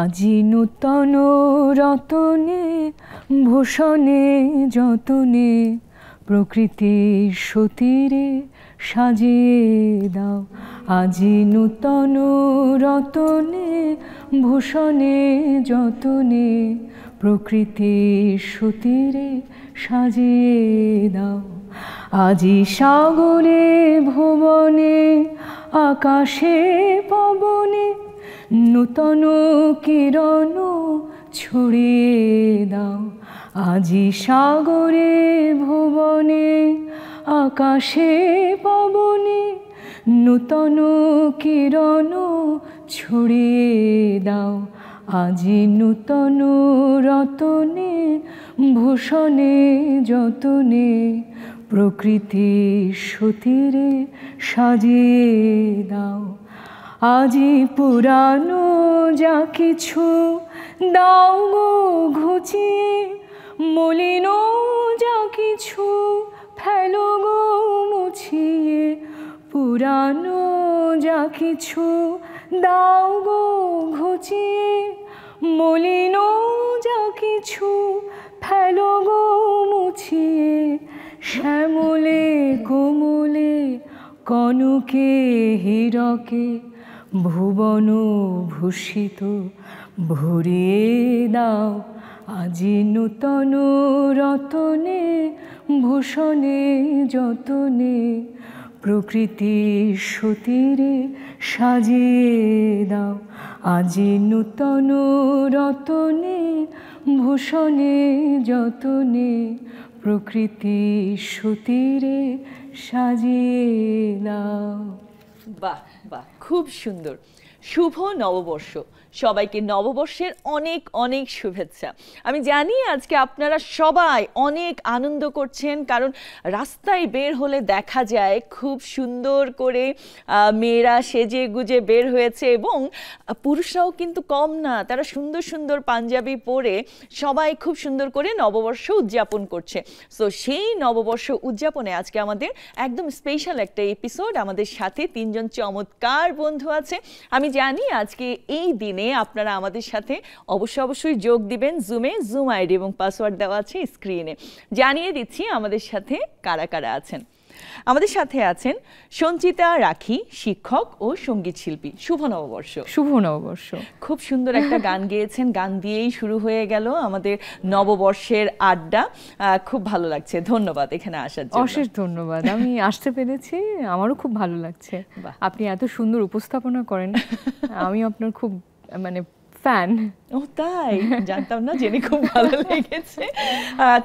আজি নূতন রতনে ভূষণে যতনে প্রকৃতির সতীরে সাজিয়ে দাও। আজি নূতন রতনে ভূষণে যতনে প্রকৃতির সতীরে সাজিয়ে দাও। আজি সাগরে ভুবনে আকাশে পবনে নূতন কিরণ ছড়িয়ে দাও। আজি সাগরে ভুবনে আকাশে পবনে নূতন কিরণ ছড়িয়ে দাও। আজি নূতন রতনে ভূষণে যতনে প্রকৃতির সতীরে সাজিয়ে দাও। আজি পুরানো যা কিছু দাও গো ঘুচিয়ে, মলিন যা কিছু ফেলো গো মুছিয়ে। পুরানো যা কিছু দাও গো ঘুচিয়ে, মলিন যা কিছু ফেলো গো মুছিয়ে। শ্যামলে কোমলে কনকে হীরকে ভুবন ভূষিত ভরিয়ে দাও। আজি নূতন রতনে ভূষণে যতনে প্রকৃতির সতীরে সাজিয়ে দাও। আজি নূতন রতনে ভূষণে যতনে প্রকৃতির সতীরে সাজিয়ে দাও। বাহ বাহ, খুব সুন্দর। শুভ নববর্ষ, সবাইকে নববর্ষের অনেক অনেক শুভেচ্ছা। আমি জানি আজকে আপনারা সবাই অনেক আনন্দ করছেন, কারণ রাস্তায় বের হলে দেখা যায় খুব সুন্দর করে মেয়েরা সেজে গুজে বের হয়েছে, এবং পুরুষরাও কিন্তু কম না, তারা সুন্দর সুন্দর পাঞ্জাবি পরে সবাই খুব সুন্দর করে নববর্ষ উদযাপন করছে। সো সেই নববর্ষ উদযাপনে আজকে আমাদের একদম স্পেশাল একটা এপিসোড। আমাদের সাথে তিনজন চমৎকার বন্ধু আছে। আমি জানি আজকে এই দিনে আপনারা আমাদের সাথে অবশ্যই যোগ দিবেন জুমে। জুম আইডি এবং পাসওয়ার্ড দেওয়া আছে স্ক্রিনে। জানিয়ে দিচ্ছি আমাদের সাথে কারা কারা আছেন। আমাদের সাথে আছেন সঞ্চিতা রাখি, শিক্ষক ও সঙ্গীত শিল্পী। শুভ নববর্ষ। শুভ নববর্ষ। খুব সুন্দর একটা গান গেয়েছেন, গান দিয়েই শুরু হয়ে গেল আমাদের নববর্ষের আড্ডা। খুব ভালো লাগছে, ধন্যবাদ এখানে আসার জন্য। অশেষ ধন্যবাদ, আমি আসতে পেরেছি, আমারও খুব ভালো লাগছে। আপনি এত সুন্দর উপস্থাপনা করেন, আমি আপনার খুব মানে ফ্যান। ও তাই? জানতাম না, জেনে খুব ভালো লেগেছে।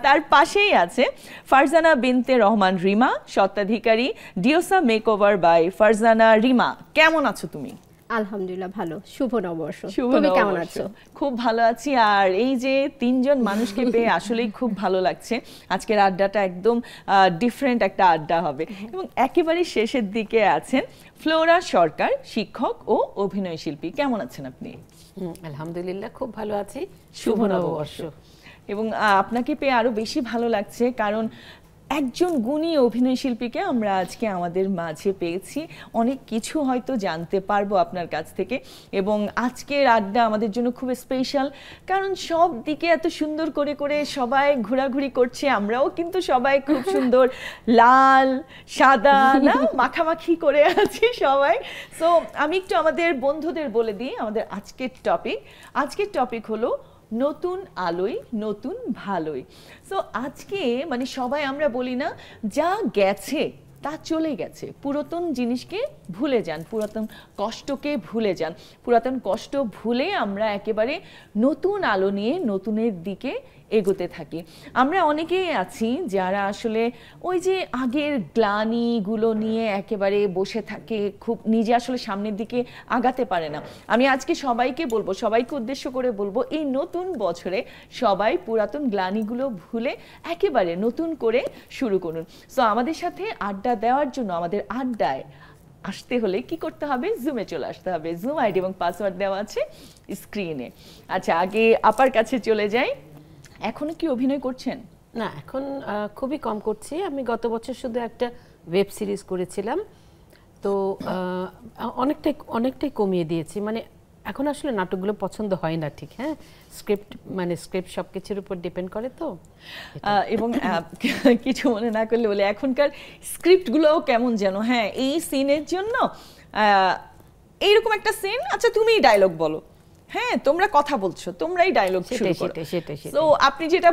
তার পাশেই আছে ফারজানা বিনতে রহমান রিমা, স্বত্বাধিকারী ডিওসা মেকওভার বাই ফারজানা রিমা। কেমন আছো তুমি? আলহামদুলিল্লাহ ভালো। শুভ নববর্ষ। তুমি কেমন আছো? খুব ভালো আছি। আর এই যে তিনজন মানুষকে পেয়ে আসলেই খুব ভালো লাগছে। আজকের আড্ডাটা একদম ডিফারেন্ট একটা আড্ডা হবে। এবং একেবারে শেষের দিকে আছেন ফ্লোরা সরকার, শিক্ষক ও অভিনয় শিল্পী। কেমন আছেন আপনি? আলহামদুলিল্লাহ খুব ভালো আছি। শুভ নববর্ষ। এবং আপনাকে পেয়ে আরো বেশি ভালো লাগছে, কারণ একজন গুণী অভিনয় শিল্পীকে আমরা আজকে আমাদের মাঝে পেয়েছি। অনেক কিছু হয়তো জানতে পারবো আপনার কাছ থেকে। এবং আজকের আড্ডা আমাদের জন্য খুব স্পেশাল, কারণ সব দিকে এত সুন্দর করে করে সবাই ঘোরাঘুরি করছে। আমরাও কিন্তু সবাই খুব সুন্দর লাল সাদা না মাখামাখি করে আছি সবাই। সো আমি একটু আমাদের বন্ধুদের বলে দিই আমাদের আজকের টপিক হলো নতুন আলোয় নতুন ভালোই। সো আজকে মানে সবাই আমরা বলি না, যা গেছে তা চলে গেছে, পুরাতন জিনিসকে ভুলে যান, পুরাতন কষ্টকে ভুলে যান। পুরাতন কষ্ট ভুলে আমরা একেবারে নতুন আলো নিয়ে নতুনের দিকে এগোতে থাকি। আমরা অনেকেই আছি যারা আসলে ওই যে আগের গ্লানিগুলো নিয়ে একেবারে বসে থাকে, খুব নিজে আসলে সামনের দিকে আগাতে পারে না। আমি আজকে সবাইকে বলবো, সবাইকে উদ্দেশ্য করে বলবো, এই নতুন বছরে সবাই পুরাতন গ্লানিগুলো ভুলে একেবারে নতুন করে শুরু করুন। সো আমাদের সাথে আড্ডা দেওয়ার জন্য আমাদের আড্ডায় আসতে হলে কি করতে হবে? জুমে চলে আসতে হবে। জুম আইডি এবং পাসওয়ার্ড দেওয়া আছে স্ক্রিনে। আচ্ছা, আগে আপার কাছে চলে যাই। এখনো কি অভিনয় করছেন? না, এখন খুবই কম করছি। আমি গত বছর শুধু একটা ওয়েব সিরিজ করেছিলাম, তো অনেকটাই কমিয়ে দিয়েছি। মানে এখন আসলে নাটকগুলো পছন্দ হয় না ঠিক, হ্যাঁ স্ক্রিপ্ট সবকিছুর উপর ডিপেন্ড করে তো। এবং কিছু মনে না করলে বলে এখনকার স্ক্রিপ্টগুলোও কেমন যেন, হ্যাঁ এই সিনের জন্য এইরকম একটা সিন, আচ্ছা তুমিই ডায়লগ বলো, হ্যাঁ তোমরা কথা বলছো, তোমরাই ডায়লগ শুরু করো। তো আপনি যেটা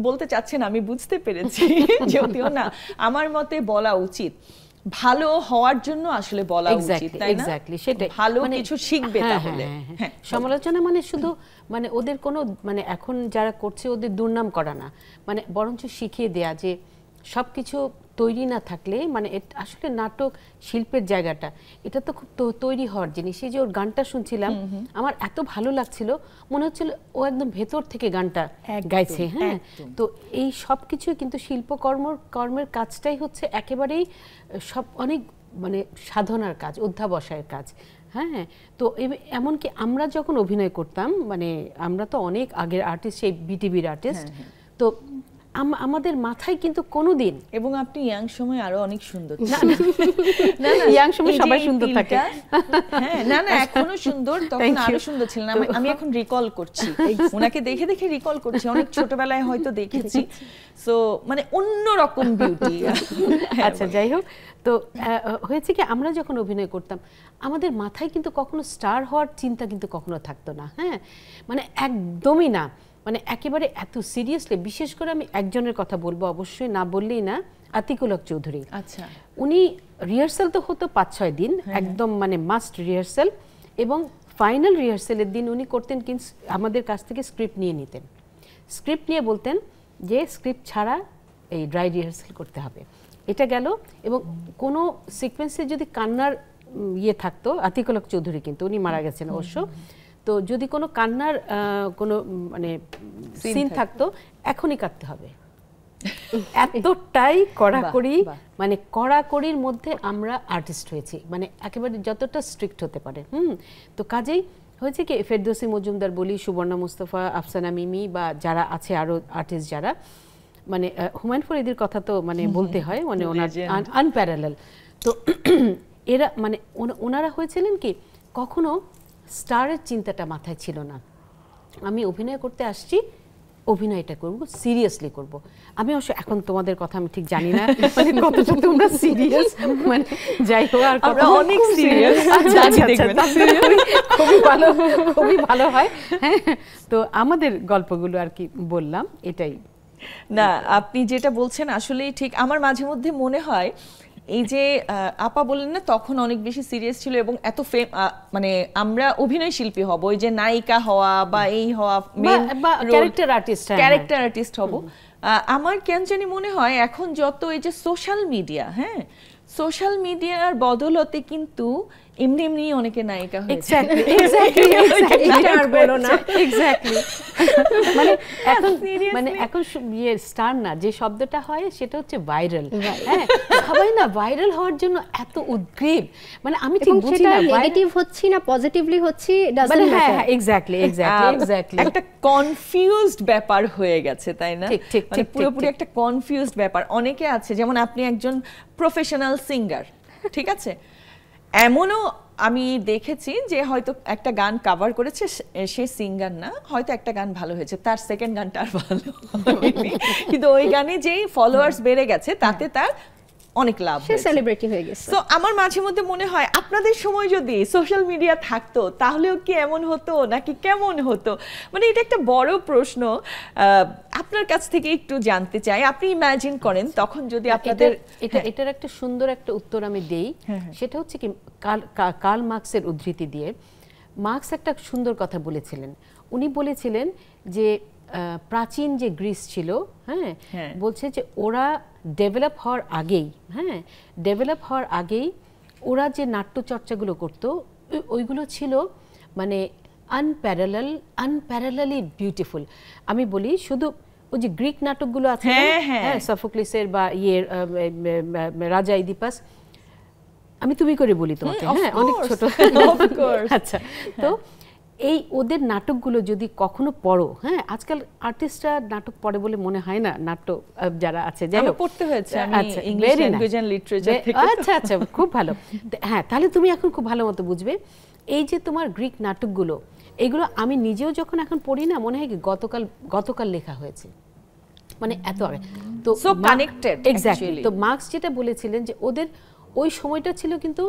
বলতে চাচ্ছেন আমি বুঝতে পেরেছি, যদিও না আমার মতে বলা উচিত, ভালো হওয়ার জন্য আসলে বলা উচিত, তাই না? এক্স্যাক্টলি সেটাই, ভালো কিছু শিখবে তাহলে। সমালোচনা মানে শুধু মানে ওদের কোনো মানে এখন যারা করছে ওদের দুর্নাম করা না, মানে বরঞ্চ শিখিয়ে দেয়া যে সবকিছু তৈরি না থাকলে মানে আসলে নাটক শিল্পের জায়গাটা এটা তো খুব তৈরি হওয়ার জিনিস। এই যে ওর গানটা শুনছিলাম আমার এত ভালো লাগছিল, মনে হচ্ছিল ও একদম ভেতর থেকে গানটা গাইছে। হ্যাঁ, তো এই সব কিছুই কিন্তু শিল্পকর্মের কাজটাই হচ্ছে একেবারেই সব অনেক মানে সাধনার কাজ, অধ্যাবসায়ের কাজ। হ্যাঁ, তো এমনকি আমরা যখন অভিনয় করতাম, মানে আমরা তো অনেক আগের আর্টিস্ট, সেই বিটিভির আর্টিস্ট, তো আমাদের মাথায় কিন্তু কোনোদিন, এবং আপনি ইয়াং সময় আরো অনেক সুন্দর, না ইয়াং সময় সবাই সুন্দর থাকে, হ্যাঁ না এখনো সুন্দর, তখন আরো সুন্দর ছিলেন। আমি এখন রিকল করছি, ওনাকে দেখে দেখে রিকল করছি, অনেক ছোটবেলায় হয়তো দেখেছি, সো মানে অন্যরকম বিউটি। আচ্ছা যাই হোক, তো হয়েছে কি আমরা যখন অভিনয় করতাম আমাদের মাথায় কিন্তু কখনো স্টার হওয়ার চিন্তা কিন্তু কখনো থাকতো না। হ্যাঁ, মানে একদমই না, মানে একেবারে এত সিরিয়াসলি। বিশেষ করে আমি একজনের কথা বলবো, অবশ্যই না বললেই না, আতিকুল হক চৌধুরী। আচ্ছা, উনি রিহার্সাল তো হতো 5-6 দিন, একদম মানে মাস্ট রিহার্সাল, এবং ফাইনাল রিহার্সালের দিন উনি করতেন কি আমাদের কাছ থেকে স্ক্রিপ্ট নিয়ে নিতেন, স্ক্রিপ্ট নিয়ে বলতেন যে স্ক্রিপ্ট ছাড়া এই ড্রাই রিহার্সাল করতে হবে। এটা গেল, এবং কোনো সিকোয়েন্সে যদি কান্নার ইয়ে থাকতো, আতিকুল হক চৌধুরী কিন্তু উনি মারা গেছেন অবশ্য, তো যদি কোনো কান্নার কোনো মানে সিন থাকতো এখনই কাটতে হবে। এতটাই কড়াকড়ি, মানে কড়াকড়ির মধ্যে আমরা আর্টিস্ট হয়েছি, মানে একেবারে যতটা স্ট্রিক্ট হতে পারে। তো কাজেই হয়েছে কি, ফেরদৌসী মজুমদার বলি, সুবর্ণা মুস্তফা, আফসানা মিমি, বা যারা আছে আরো আর্টিস্ট যারা, মানে হুমায়ুন ফরিদির কথা তো মানে বলতে হয়, মানে ওনার আনপ্যারালাল। তো এরা মানে ওনারা হয়েছিলেন কি, কখনো স্টারের চিন্তাটা মাথায় ছিল না। আমি অভিনয় করতে আসছি, অভিনয়টা করব, সিরিয়াসলি করব। আমি অবশ্য এখন তোমাদের কথা আমি ঠিক জানি না মানে কতটা তোমরা সিরিয়াস, মানে যাই হোক আর আমরা অনেক সিরিয়াস, খুবই ভালো হয়। হ্যাঁ, তো আমাদের গল্পগুলো আর কি বললাম, এটাই। না আপনি যেটা বলছেন আসলেই ঠিক। আমার মাঝে মধ্যে মনে হয় এই যে আপা বললেন না তখন অনেক বেশি সিরিয়াস ছিল, এবং এত মানে আমরা অভিনয় শিল্পী হব, ওই যে নায়িকা হওয়া বা এই হওয়া, ক্যারেক্টার আর্টিস্ট হব, আমার কেন জানি মনে হয় এখন যত এই যে সোশ্যাল মিডিয়া, হ্যাঁ সোশ্যাল মিডিয়ার বদলতে কিন্তু এমনি এমনি অনেকে নায়িকা হয়েছে। মানে এখন স্টার না, যে শব্দটা হয় সেটা হচ্ছে ভাইরাল। হ্যাঁ, সবাই না ভাইরাল হওয়ার জন্য এত উদ্গ্রীব, মানে আমি ঠিক বুঝি না নেগেটিভ হচ্ছে না পজিটিভলি হচ্ছে, ডাজন্ট ম্যাটার। এক্স্যাক্টলি একটা কনফিউজড ব্যাপার হয়ে গেছে, তাই না? মানে পুরোপুরি একটা কনফিউজড ব্যাপার। অনেকে আছে, যেমন আপনি একজন প্রফেশনাল সিঙ্গার, ঠিক আছে, এমনও আমি দেখেছি যে হয়তো একটা গান কভার করেছে, সে সিঙ্গার না, হয়তো একটা গান ভালো হয়েছে, তার সেকেন্ড গানটা আর ভালো হয়নি, কিন্তু ওই গানে যেই ফলোয়ার্স বেড়ে গেছে তাতে তার অনেক লাভ, সে সেলিব্রিটি হয়ে গেছে। তো আমার মাঝে মধ্যে মনে হয় আপনাদের সময় যদি সোশ্যাল মিডিয়া থাকতো তাহলেও কি এমন হতো নাকি কেমন হতো, মানে এটা একটা বড় প্রশ্ন। আপনার কাছ থেকে একটু জানতে চাই, আপনি ইমাজিন করেন তখন যদি আপনাদের এটার একটা সুন্দর একটা উত্তর আমি দেই। সেটা হচ্ছে কি, কার্ল মার্কসের উদ্ধৃতি দিয়ে মার্কস একটা সুন্দর কথা বলেছিলেন। উনি বলেছিলেন যে প্রাচীন যে গ্রিস ছিল, হ্যাঁ বলছে যে ওরা ডেভেলপ হওয়ার আগেই ওরা যে নাট্যচর্চাগুলো করতো ওইগুলো ছিল মানে আনপ্যারালালি বিউটিফুল। আমি বলি শুধু ওই যে গ্রিক নাটকগুলো আছে, সফোক্লিসের বা ইয়ের রাজা ইদিপাস, আমি তুমি করে বলি তোমাকে, হ্যাঁ অনেক ছোট, আচ্ছা, তো এই ওদের নাটকগুলো যদি কখনো পড়ো, হ্যাঁ আজকাল আর্টিস্টরা নাটক পড়ে বলে মনে হয় না, নাট্য যারা আছে যাই হোক পড়তে হয়েছে, আমি ইংলিশ ল্যাঙ্গুয়েজ এন্ড লিটারেচার থেকে। আচ্ছা, খুব ভালো। হ্যাঁ, তাহলে তুমি এখন খুব ভালো মতো বুঝবে এই যে তোমার গ্রিক নাটকগুলো, এগুলো আমি নিজেও যখন এখন পড়ি না, মনে হয় কি গতকাল লেখা হয়েছে, মানে এত আগে। তো সো কানেক্টেড এক্স্যাক্টলি। তো মার্কস যেটা বলেছিলেন যে ওদের ওই সময়টা ছিল কিন্তু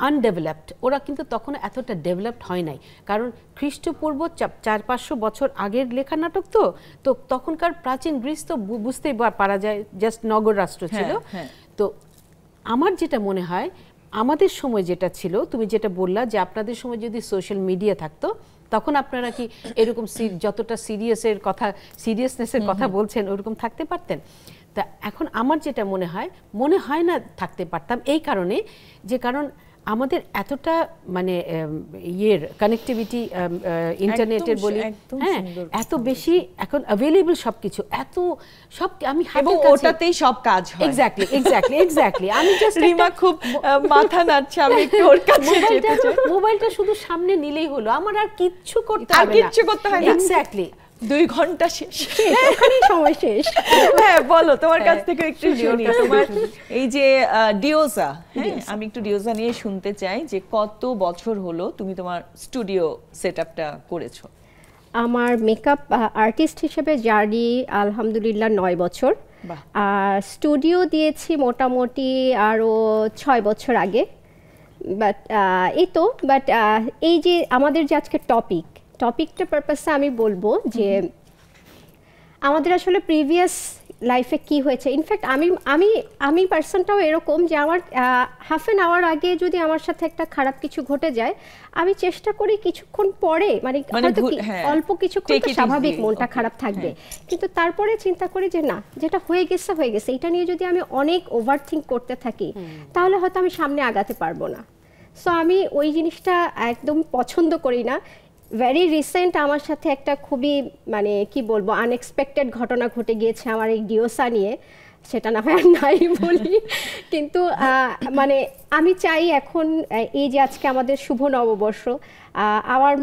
আনডেভেলপড, ওরা কিন্তু তখন এতটা ডেভেলপড হয় নাই, কারণ খ্রিস্টপূর্ব 400-500 বছর আগের লেখা নাটক। তো তখনকার প্রাচীন গ্রিস তো বুঝতেই পারা যায় জাস্ট নগর রাষ্ট্র ছিল। তো আমার যেটা মনে হয় আমাদের সময় যেটা ছিল, তুমি যেটা বললা যে আপনাদের সময় যদি সোশ্যাল মিডিয়া থাকতো, তখন আপনারা কি এরকম যতটা সিরিয়াসনেসের কথা বলছেন ওরকম থাকতে পারতেন? তা এখন আমার যেটা মনে হয় না থাকতে পারতাম, এই কারণে কারণ আমাদের এতটা মানে কানেক্টিভিটি ইন্টারনেটের বলি, হ্যাঁ, এত বেশি এখন অ্যাভেলেবল সবকিছু, এত সব আমি এবং ওটাতেই সব কাজ হয়। এক্স্যাক্টলি। আমি জাস্ট রিমা খুব মাথা নাড়ছে, আমি একটু ওর কাছে যেতে চাই। মোবাইলটা শুধু সামনে নিলেই হলো, আমার আর কিচ্ছু করতে হবে না। কিচ্ছু করতে হয় না, এক্স্যাক্টলি। 2 ঘন্টা শেষ, এখনই সময় শেষ। হ্যাঁ, বলো তোমার কাছ থেকে একটু শুনি। তোমার এই যে ডিওজা, হ্যাঁ, আমি একটু ডিওজা নিয়ে শুনতে চাই যে কত বছর হলো তুমি তোমার স্টুডিও সেটআপটা করেছো? আমার মেকআপ আর্টিস্ট হিসেবে জার্নি আলহামদুলিল্লাহ 9 বছর, আর স্টুডিও দিয়েছি মোটামুটি আরও 6 বছর আগে। বাট এই যে আমাদের যে আজকে টপিকটা পারপাসে আমি বলবো যে আমাদের আসলে প্রিভিয়াস লাইফে কি হয়েছে। ইনফ্যাক্ট আমি পার্সনটাও এরকম যে আমার হাফ অ্যান আওয়ার আগে যদি আমার সাথে একটা খারাপ কিছু ঘটে যায়, আমি চেষ্টা করি কিছুক্ষণ পরে, মানে অল্প কিছুক্ষণ তো স্বাভাবিক মনটা খারাপ থাকবে, কিন্তু তারপরে চিন্তা করি যে না, যেটা হয়ে গেছে এটা নিয়ে যদি আমি অনেক ওভারথিঙ্ক করতে থাকি তাহলে হয়তো আমি সামনে আগাতে পারবো না। সো আমি ওই জিনিসটা একদম পছন্দ করি না। ভেরি রিসেন্ট আমার সাথে একটা খুবই মানে কি বলবো আনএক্সপেক্টেড ঘটনা ঘটে গিয়েছে আমার এই ডিওসা নিয়ে, সেটা না হয় আর নাই বলি, কিন্তু মানে আমি চাই এখন এই যে আজকে আমাদের শুভ নববর্ষ, আমার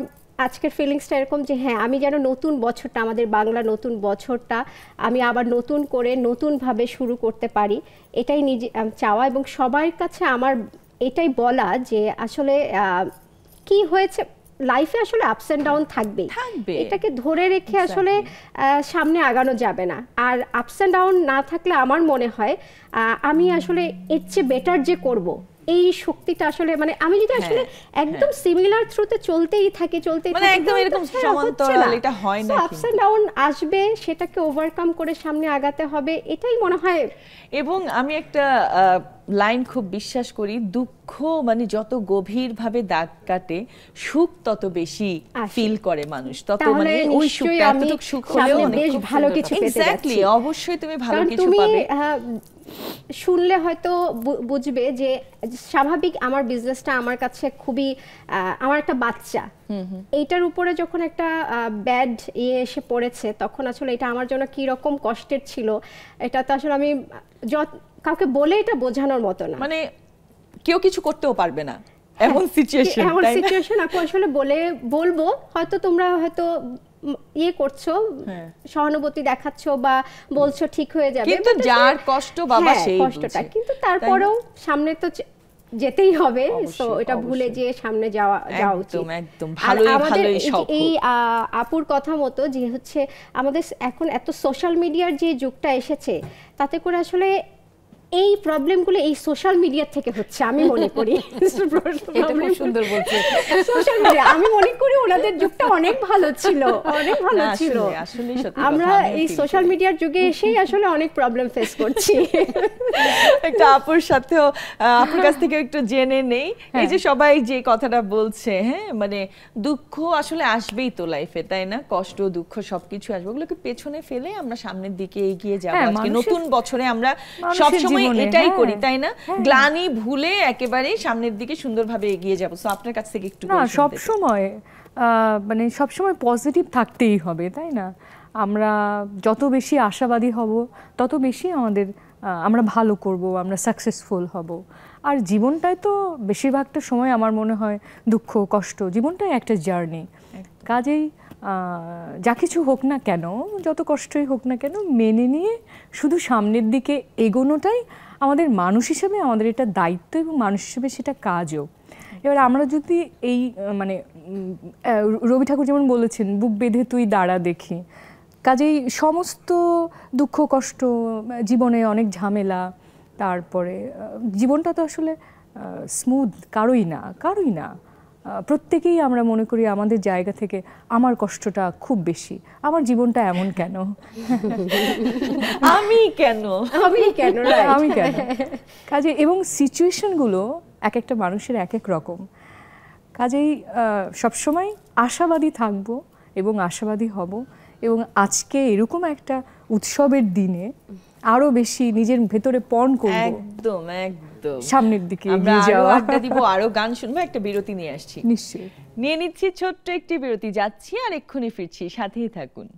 আজকের ফিলিংসটা এরকম যে হ্যাঁ, আমি যেন নতুন বছরটা, আমাদের বাংলা নতুন বছরটা আমি আবার নতুন করে নতুনভাবে শুরু করতে পারি, এটাই নিজে চাওয়া। এবং সবার কাছে আমার এটাই বলা যে আসলে কি হয়েছে লাইফে, আসলে আপস অ্যান্ড ডাউন থাকবে, এটাকে ধরে রেখে আসলে সামনে আগানো যাবে না। আর আপস অ্যান্ড ডাউন না থাকলে আমার মনে হয় আমি আসলে এর চেয়ে বেটার যে করব, এই শক্তিটা আসলে মানে আমি যদি আসলে একদম সিমিলার থ্রুতে চলতেই থাকি মানে একদম এরকম সমান্তরাল, এটা হয় না। আপস অ্যান্ড ডাউন আসবে, সেটাকে ওভারকাম করে সামনে আগাতে হবে, এটাই মনে হয়। এবং আমি একটা লাইন খুব বিশ্বাস করি, দুঃখ মানে যত গভীরভাবে দাগ কাটে, সুখ তত বেশি ফিল করে মানুষ, তত মানে ওই সুখটা, এতটুকু সুখ হলেও অনেক ভালো কিছু পেতে যাচ্ছি। এক্স্যাক্টলি, অবশ্যই তুমি ভালো কিছু পাবে। শুনলে হয়তো বুঝবে যে স্বাভাবিক আমার বিজনেসটা আমার কাছে খুবই আমার একটা বাচ্চা, এইটার উপরে যখন একটা ব্যাড এসে পড়েছে, তখন আসলে এটা আমার জন্য কি রকম কষ্টের ছিল, এটা তো আসলে আমি কাউকে বলে এটা বোঝানোর মতো না। মানে কেউ কিছু করতেও পারবে না এমন সিচুয়েশন, আপু আসলে বলবো হয়তো তোমরা হয়তো ইয়ে করছো, সহানুভূতি দেখাচ্ছ বা বলছো ঠিক হয়ে যাবে, কিন্তু যার কষ্ট বাবা সেই কষ্টটা, কিন্তু তারপরেও সামনে তো যেতেই হবে, সো এটা ভুলে যে সামনে যাওয়া উচিত। একদম ভালোই সব। এই আপুর কথা মতো যে হচ্ছে আমাদের এখন এত সোশ্যাল মিডিয়ার যে যুগটা এসেছে, তাতে করে আসলে এই প্রবলেমগুলো এই সোশ্যাল মিডিয়া থেকে হচ্ছে আমি মনে করি। এটা খুব সুন্দর বলছে, সোশ্যাল মিডিয়া আমি মনে করি ওনাদের যুগটা অনেক ভালো ছিল, অনেক ভালো ছিল। আমরা এই সোশ্যাল মিডিয়ার যুগে এসেই আসলে অনেক প্রবলেম ফেস করছি। একটা আপুর সাথেও আপুর কাছ থেকে একটু জেনে নেই, এই যে সবাই যে কথাটা বলছে, হ্যাঁ, মানে দুঃখ আসলে আসবেই তো লাইফে, তাই না? কষ্ট দুঃখ সবকিছু আসবে, ওগুলোকে পেছনে ফেলে আমরা সামনের দিকে এগিয়ে যাবো। আজকে নতুন বছরে আমরা সবসময় এটাই করি, তাই না? গ্লানি ভুলে একেবারে সামনের দিকে সুন্দরভাবে এগিয়ে যাবো। সো আপনার কাছ থেকে একটু সবসময় পজিটিভ থাকতেই হবে, তাই না? আমরা যত বেশি আশাবাদী হব তত বেশি আমরা ভালো করব, আমরা সাকসেসফুল হব। আর জীবনটাই তো বেশিরভাগটা সময় আমার মনে হয় দুঃখ কষ্ট, জীবনটাই একটা জার্নি। কাজেই যা কিছু হোক না কেন, যত কষ্টই হোক না কেন, মেনে নিয়ে শুধু সামনের দিকে এগোনোটাই আমাদের মানুষ হিসেবে আমাদের এটা দায়িত্ব, এবং মানুষ হিসেবে সেটা কাজও। এবার আমরা যদি এই মানে রবি ঠাকুর যেমন বলেছেন বুক বেঁধে তুই দাঁড়া দেখি, কাজেই সমস্ত দুঃখ কষ্ট জীবনে অনেক ঝামেলা, তারপরে জীবনটা তো আসলে স্মুথ কারোই না, প্রত্যেকেই আমরা মনে করি আমাদের জায়গা থেকে আমার কষ্টটা খুব বেশি, আমার জীবনটা এমন কেন, আমি কেন কাজে এবং সিচুয়েশনগুলো এক একটা মানুষের এক এক রকম, কাজেই সবসময় আশাবাদী থাকবো এবং আশাবাদী হব, এবং আজকে এরকম একটা উৎসবের দিনে আরো বেশি নিজের ভেতরে পণ করব, একদম সামনের দিকে আমরা এগিয়ে যাওয়া। আড্ডা দিব, আরো গান শুনবো, একটা বিরতি নিয়ে আসছি, নিশ্চয়ই নিয়ে নিচ্ছি ছোট্ট একটি বিরতি, যাচ্ছি আর এক্ষুনি ফিরছি, সাথেই থাকুন।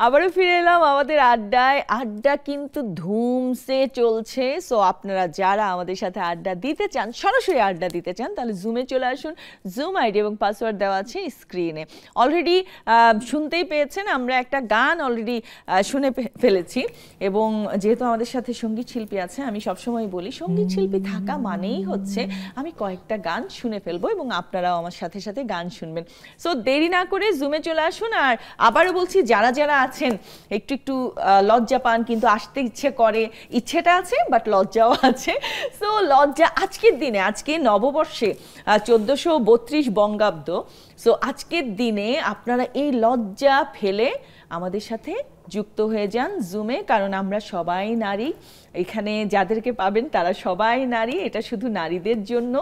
আবারও ফিরে এলাম আমাদের আড্ডায়। আড্ডা কিন্তু ধুমসে চলছে। সো আপনারা যারা আমাদের সাথে আড্ডা দিতে চান, সরাসরি আড্ডা দিতে চান, তাহলে জুমে চলে আসুন। জুম আইডি এবং পাসওয়ার্ড দেওয়া আছে স্ক্রিনে। অলরেডি শুনতেই পেয়েছেন, আমরা একটা গান অলরেডি শুনে ফেলেছি, এবং যেহেতু আমাদের সাথে সঙ্গীত শিল্পী আছে, আমি সবসময় বলি সঙ্গীত শিল্পী থাকা মানেই হচ্ছে আমি কয়েকটা গান শুনে ফেলবো এবং আপনারাও আমার সাথে সাথে গান শুনবেন। সো দেরি না করে জুমে চলে আসুন। আর আবারও বলছি, যারা যারা আছেন একটু লজ্জা পান, কিন্তু আসতে ইচ্ছে করে, ইচ্ছেটা আছে বাট লজ্জাও আছে। সো লজ্জা আজকের দিনে, আজকে নববর্ষে 1432 বঙ্গাব্দ, সো আজকের দিনে আপনারা এই লজ্জা ফেলে আমাদের সাথে যুক্ত হয়ে যান জুমে, কারণ আমরা সবাই নারী, এখানে যাদেরকে পাবেন তারা সবাই নারী, এটা শুধু নারীদের জন্য,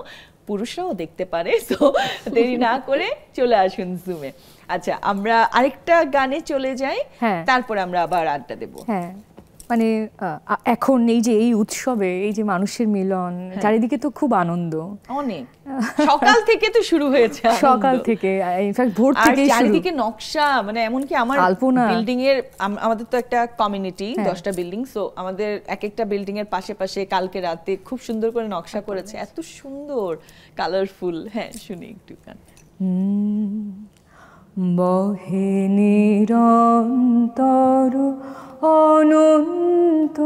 পুরুষরাও দেখতে পারে। তো দেরি না করে চলে আসুন জুমে। আচ্ছা, আমরা আরেকটা গানে চলে যাই, তারপর আমরা আবার আড্ডা দেব। হ্যাঁ, মানে এখন এই যে এই উৎসবে এই যে মানুষের মিলন, চারিদিকে তো খুব আনন্দ, অনেক সকাল থেকে তো শুরু হয়েছে, সকাল থেকে ইনফ্যাক্ট ভোর থেকে চারিদিকে নকশা, মানে এমনকি আমার বিল্ডিং এর, আমাদের তো একটা কমিউনিটি, 10টা বিল্ডিং, সো আমাদের এক একটা বিল্ডিং এর পাশে পাশে কালকে রাতে খুব সুন্দর করে নকশা করেছে, এত সুন্দর কালারফুল। হ্যাঁ, শুনি একটু গান। বহে নিরন্তর অনন্ত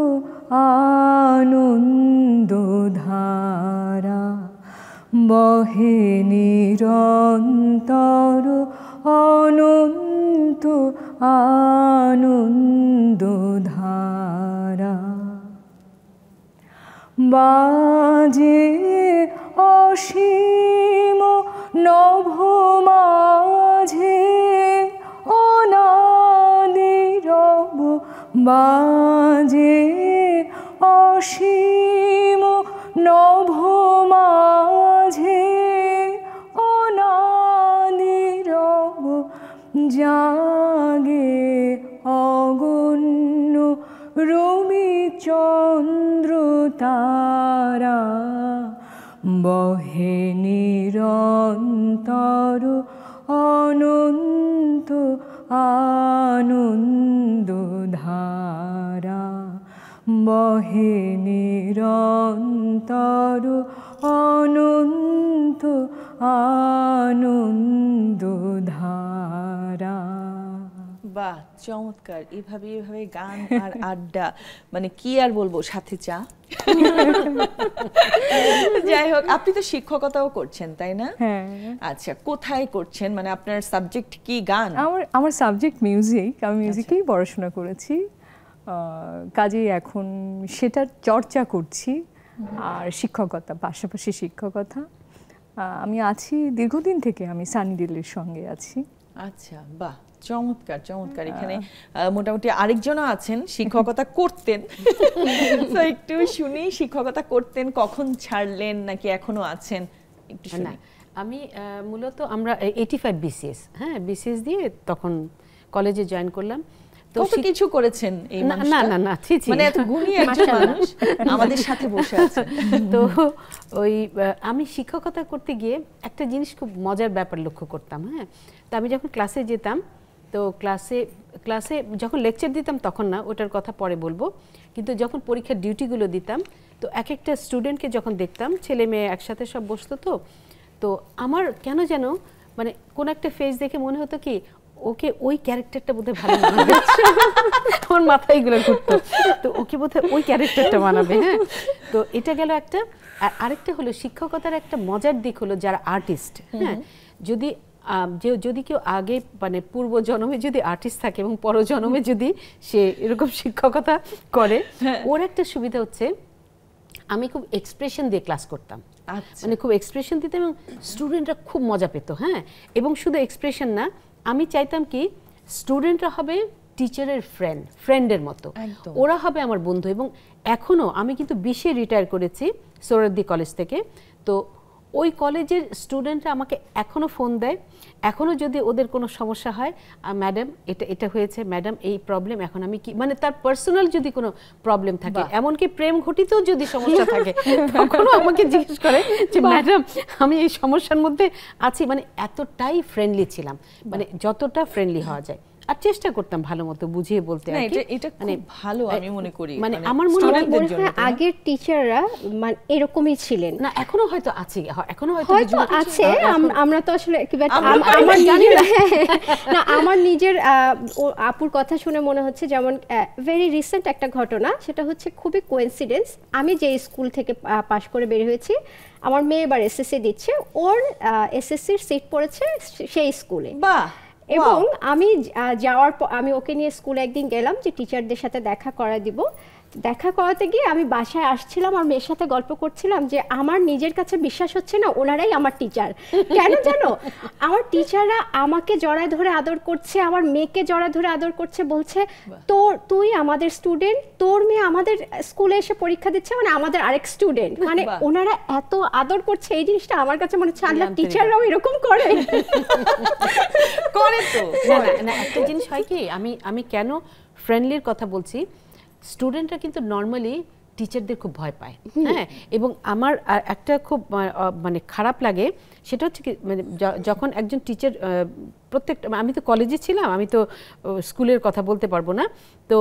আনন্দ ধারা, বহে নিরন্তর অনন্ত আনন্দ ধারা, বাজে অসীম নভ মাঝে অনাদিরব, বাজে অসীম নভ মাঝে অনাদিরব, জাগে অগণ্য রবি চন্দ্র তারা, বহে নিরন্তর অনন্ত আনন্দ ধারা, বহে নিরন্তর অনন্ত আনন্দ ধারা। বাহ, চমৎকার। এভাবে গান আর আড্ডা, মানে কি আর বলবো, সাথে চা। যাই হোক, আপনি তো শিক্ষকতাও করছেন, তাই না? হ্যাঁ। আচ্ছা, কোথায় করছেন, মানে আপনার সাবজেক্ট কি? গান? আমার সাবজেক্ট মিউজিক, আমি মিউজিকেই পড়াশোনা করেছি, কাজেই এখন সেটার চর্চা করছি, আর শিক্ষকতা, পাশাপাশি শিক্ষকতা আমি আছি দীর্ঘদিন থেকে, আমি সানিডিলের সঙ্গে আছি। আচ্ছা, বাহ, চমৎকার চমৎকার। এখানে মোটামুটি আরেকজনও আছেন, শিক্ষকতা করতেন, তো একটু শুনি, শিক্ষকতা করতেন, কখন ছাড়লেন, নাকি এখনো আছেন, একটু শুনি। আমি মূলত আমরা 85 বিসিএস, হ্যাঁ, বিসিএস দিয়ে তখন কলেজে জয়েন করলাম। কত কিছু করেছেন এই মানুষটা, না না না, ঠিক, মানে এত গুণী একজন মানুষ আমাদের সাথে বসে আছে। তো ওই আমি শিক্ষকতা করতে গিয়ে একটা জিনিস খুব মজার ব্যাপার লক্ষ্য করতাম। হ্যাঁ, তো আমি যখন ক্লাসে যেতাম, তো ক্লাসে যখন লেকচার দিতাম তখন না, ওটার কথা পরে বলবো, কিন্তু যখন পরীক্ষার ডিউটিগুলো দিতাম, তো এক একটা স্টুডেন্টকে যখন দেখতাম, ছেলে মেয়ে একসাথে সব বসতো, তো আমার কেন যেন মানে কোন একটা ফেজ দেখে মনে হতো কি ওকে ওই ক্যারেক্টারটা বোধহয় ভালো মানাবে। আমার মাথায় এগুলো ঘুরতো, তো ওকে বোধহয় ওই ক্যারেক্টারটা মানাবে। হ্যাঁ, তো এটা গেল একটা। আর আরেকটা হলো শিক্ষকতার একটা মজার দিক হলো যারা আর্টিস্ট, হ্যাঁ, যদি কেউ আগে মানে পূর্ব জন্মে যদি আর্টিস্ট থাকে এবং পরজন্মে যদি সে এরকম শিক্ষকতা করে, ওর একটা সুবিধা হচ্ছে আমি খুব এক্সপ্রেশন দিয়ে ক্লাস করতাম। মানে খুব এক্সপ্রেশন দিতাম এবং স্টুডেন্টরা খুব মজা পেত। হ্যাঁ, এবং শুধু এক্সপ্রেশন না, আমি চাইতাম কি স্টুডেন্টরা হবে টিচারের ফ্রেন্ডের মতো, ওরা হবে আমার বন্ধু। এবং এখনও আমি কিন্তু 20-এ রিটায়ার করেছি সোহরাওয়ার্দী কলেজ থেকে, তো ওই কলেজের স্টুডেন্টরা আমাকে এখনও ফোন দেয়, এখনও যদি ওদের কোনো সমস্যা হয়, ম্যাডাম এটা হয়েছে, ম্যাডাম এই প্রবলেম, এখন আমি কি, মানে তার পার্সোনাল যদি কোনো প্রবলেম থাকে, এমনকি প্রেম ঘটিতেও যদি সমস্যা থাকে, তখনও আমাকে জিজ্ঞেস করে যে ম্যাডাম আমি এই সমস্যার মধ্যে আছি। মানে এতটাই ফ্রেন্ডলি ছিলাম, মানে যতটা ফ্রেন্ডলি হওয়া যায়। আর চেষ্টা করতাম ভালো মতো বুঝিয়ে বলতে। এটা মানে ভালো আমি মনে করি, মানে আমার মনে হয় আগের টিচাররা মানে এরকমই ছিলেন। না, এখনো হয়তো আছে, এখনো হয়তো আছে। আমরা তো আসলে আমার জানি না, আমার নিজের আপুর কথা শুনে মনে হচ্ছে যেমন ভেরি রিসেন্ট একটা ঘটনা, সেটা হচ্ছে খুবই কোইন্সিডেন্স। আমি যে স্কুল থেকে পাশ করে বের হয়েছি, আমার মেয়ে এবার এসএসসি দিচ্ছে, ওর এসএসসির সিট পড়েছে সেই স্কুলে। বাহ। এবং আমি যাওয়ার পর আমি ওকে নিয়ে স্কুলে একদিন গেলাম যে টিচারদের সাথে দেখা করা দিব। দেখা করাতে গিয়ে আমি বাসায় আসছিলাম আর মেয়ের সাথে গল্প করছিলাম যে আমার নিজের কাছে বিশ্বাস হচ্ছে না ওনারাই আমার টিচার। কেন জানো, আমার টিচাররা আমাকে জড়ায় ধরে আদর করছে, আমার মেয়েকে জড়ায় ধরে আদর করছে, বলছে তুই আমাদের স্টুডেন্ট, তোর মেয়ে আমাদের স্কুলে এসে পরীক্ষা দিচ্ছে, মানে আমাদের আরেক স্টুডেন্ট। মানে ওনারা এত আদর করছে, এই জিনিসটা আমার কাছে মনে হচ্ছে আল্লাহ টিচাররাও এরকম করে। তো না, একটা জিনিস হয় কি, আমি কেন ফ্রেন্ডলির কথা বলছি, স্টুডেন্টরা কিন্তু নর্মালি টিচারদের খুব ভয় পায়। হ্যাঁ, এবং আমার একটা খুব মানে খারাপ লাগে, সেটা হচ্ছে কি, মানে যখন একজন টিচার প্রত্যেকটা, আমি তো কলেজে ছিলাম, আমি তো স্কুলের কথা বলতে পারবো না, তো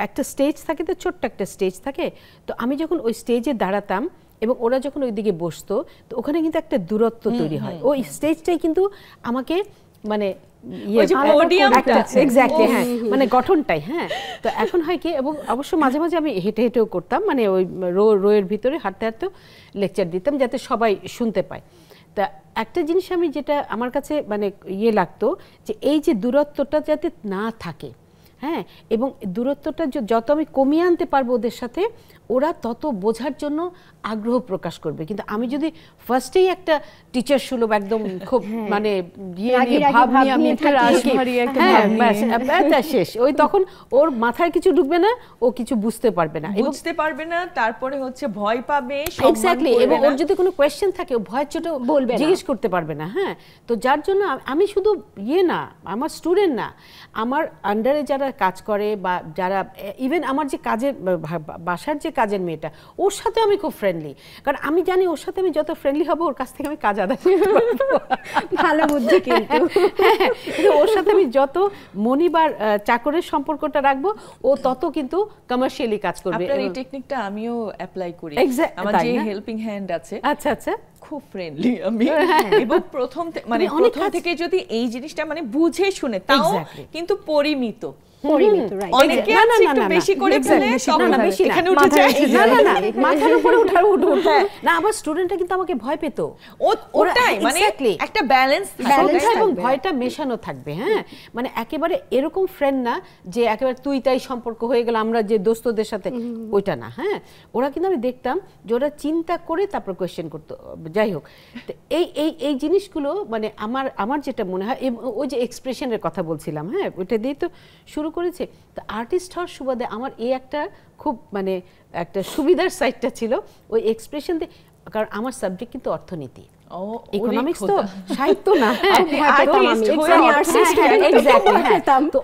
একটা স্টেজ থাকে, তো ছোট্ট একটা স্টেজ থাকে, তো আমি যখন ওই স্টেজে দাঁড়াতাম এবং ওরা যখন ওই দিকে বসতো, তো ওখানে কিন্তু একটা দূরত্ব তৈরি হয়। ওই স্টেজটাই কিন্তু আমাকে মানে এক্স্যাক্টলি, হ্যাঁ, মানে গঠনটাই। হ্যাঁ, তো এখন হয় কি, এবং অবশ্য মাঝে মাঝে আমি হেঁটে হেঁটেও করতাম, মানে ওই রোয়ের ভিতরে হাঁটতে হাঁটতেও লেকচার দিতাম যাতে সবাই শুনতে পায়। তা একটা জিনিস আমি যেটা আমার কাছে মানে লাগতো, যে এই যে দূরত্বটা যাতে না থাকে, হ্যাঁ, এবং দূরত্বটা যত আমি কমিয়ে আনতে পারবো ওদের সাথে, ওরা তত বোঝার জন্য আগ্রহ প্রকাশ করবে। কিন্তু আমি যদি ফার্স্টেই একটা টিচার সুলভ একদম খুব মানে ভাব নিয়ে আমি শেষ, ওই তখন ওর মাথায় কিছু ঢুকবে না, ও কিছু বুঝতে পারবে না, তারপরে হচ্ছে ভয় পাবে। এক্স্যাক্টলি, এবং ওর যদি কোনো কোয়েশ্চেন থাকে, ও ভয় চোটে বলবে, জিজ্ঞেস করতে পারবে না। হ্যাঁ, তো যার জন্য আমি শুধু না, আমার স্টুডেন্ট না, আমার আন্ডারে যারা কাজ করে বা যারা ইভেন আমার যে কাজের বাসার যে কাজের মেয়েটা, ওর সাথে আমি খুব ফ্রেন্ডলি, কারণ আমি জানি ওর সাথে আমি যত ফ্রেন্ডলি হব, ওর কাছ থেকে আমি কাজ আদায় করতে পারবো। ভালো বুদ্ধি। কিন্তু ওর সাথে আমি যত মনিবার চাকরের সম্পর্কটা রাখবো, ও তত কিন্তু কমার্শিয়ালি কাজ করবে। আপনার এই টেকনিকটা আমিও অ্যাপ্লাই করি। আমার যে হেল্পিং হ্যান্ড আছে, আচ্ছা আচ্ছা, খুব ফ্রেন্ডলি আমি, এবং প্রথম থেকে যদি এই জিনিসটা মানে বুঝে শুনে, তাও কিন্তু পরিমিত, অনেকে আছে একটু বেশি করে ফেলে, এখানে উঠে যায়, মাথার উপরে উঠে না, আবার স্টুডেন্টরা কিন্তু আমাকে ভয় পেত। ওটাই মানে একটা ব্যালেন্স এবং ভয়টা মেশানো থাকবে। হ্যাঁ, মানে একেবারে এরকম ফ্রেন্ড না যে একেবারে তুই তাই সম্পর্ক হয়ে গেল আমরা যে দোস্তদের সাথে, ওইটা না। হ্যাঁ, ওরা কিন্তু আমি দেখতাম যে ওরা চিন্তা করে তারপর কোয়েশ্চেন করতো। যাই হোক, তো এই জিনিসগুলো মানে আমার যেটা মনে হয়, ওই যে এক্সপ্রেশনের কথা বলছিলাম, হ্যাঁ, ওইটা দিয়ে তো শুরু করেছে। তো আর্টিস্ট হওয়ার সুবাদে আমার এই একটা খুব মানে একটা সুবিধার সাইডটা ছিল ওই এক্সপ্রেশন দিয়ে, কারণ আমার সাবজেক্ট কিন্তু অর্থনীতি, ইকোনমিক্স তো সাহিত্য না। তো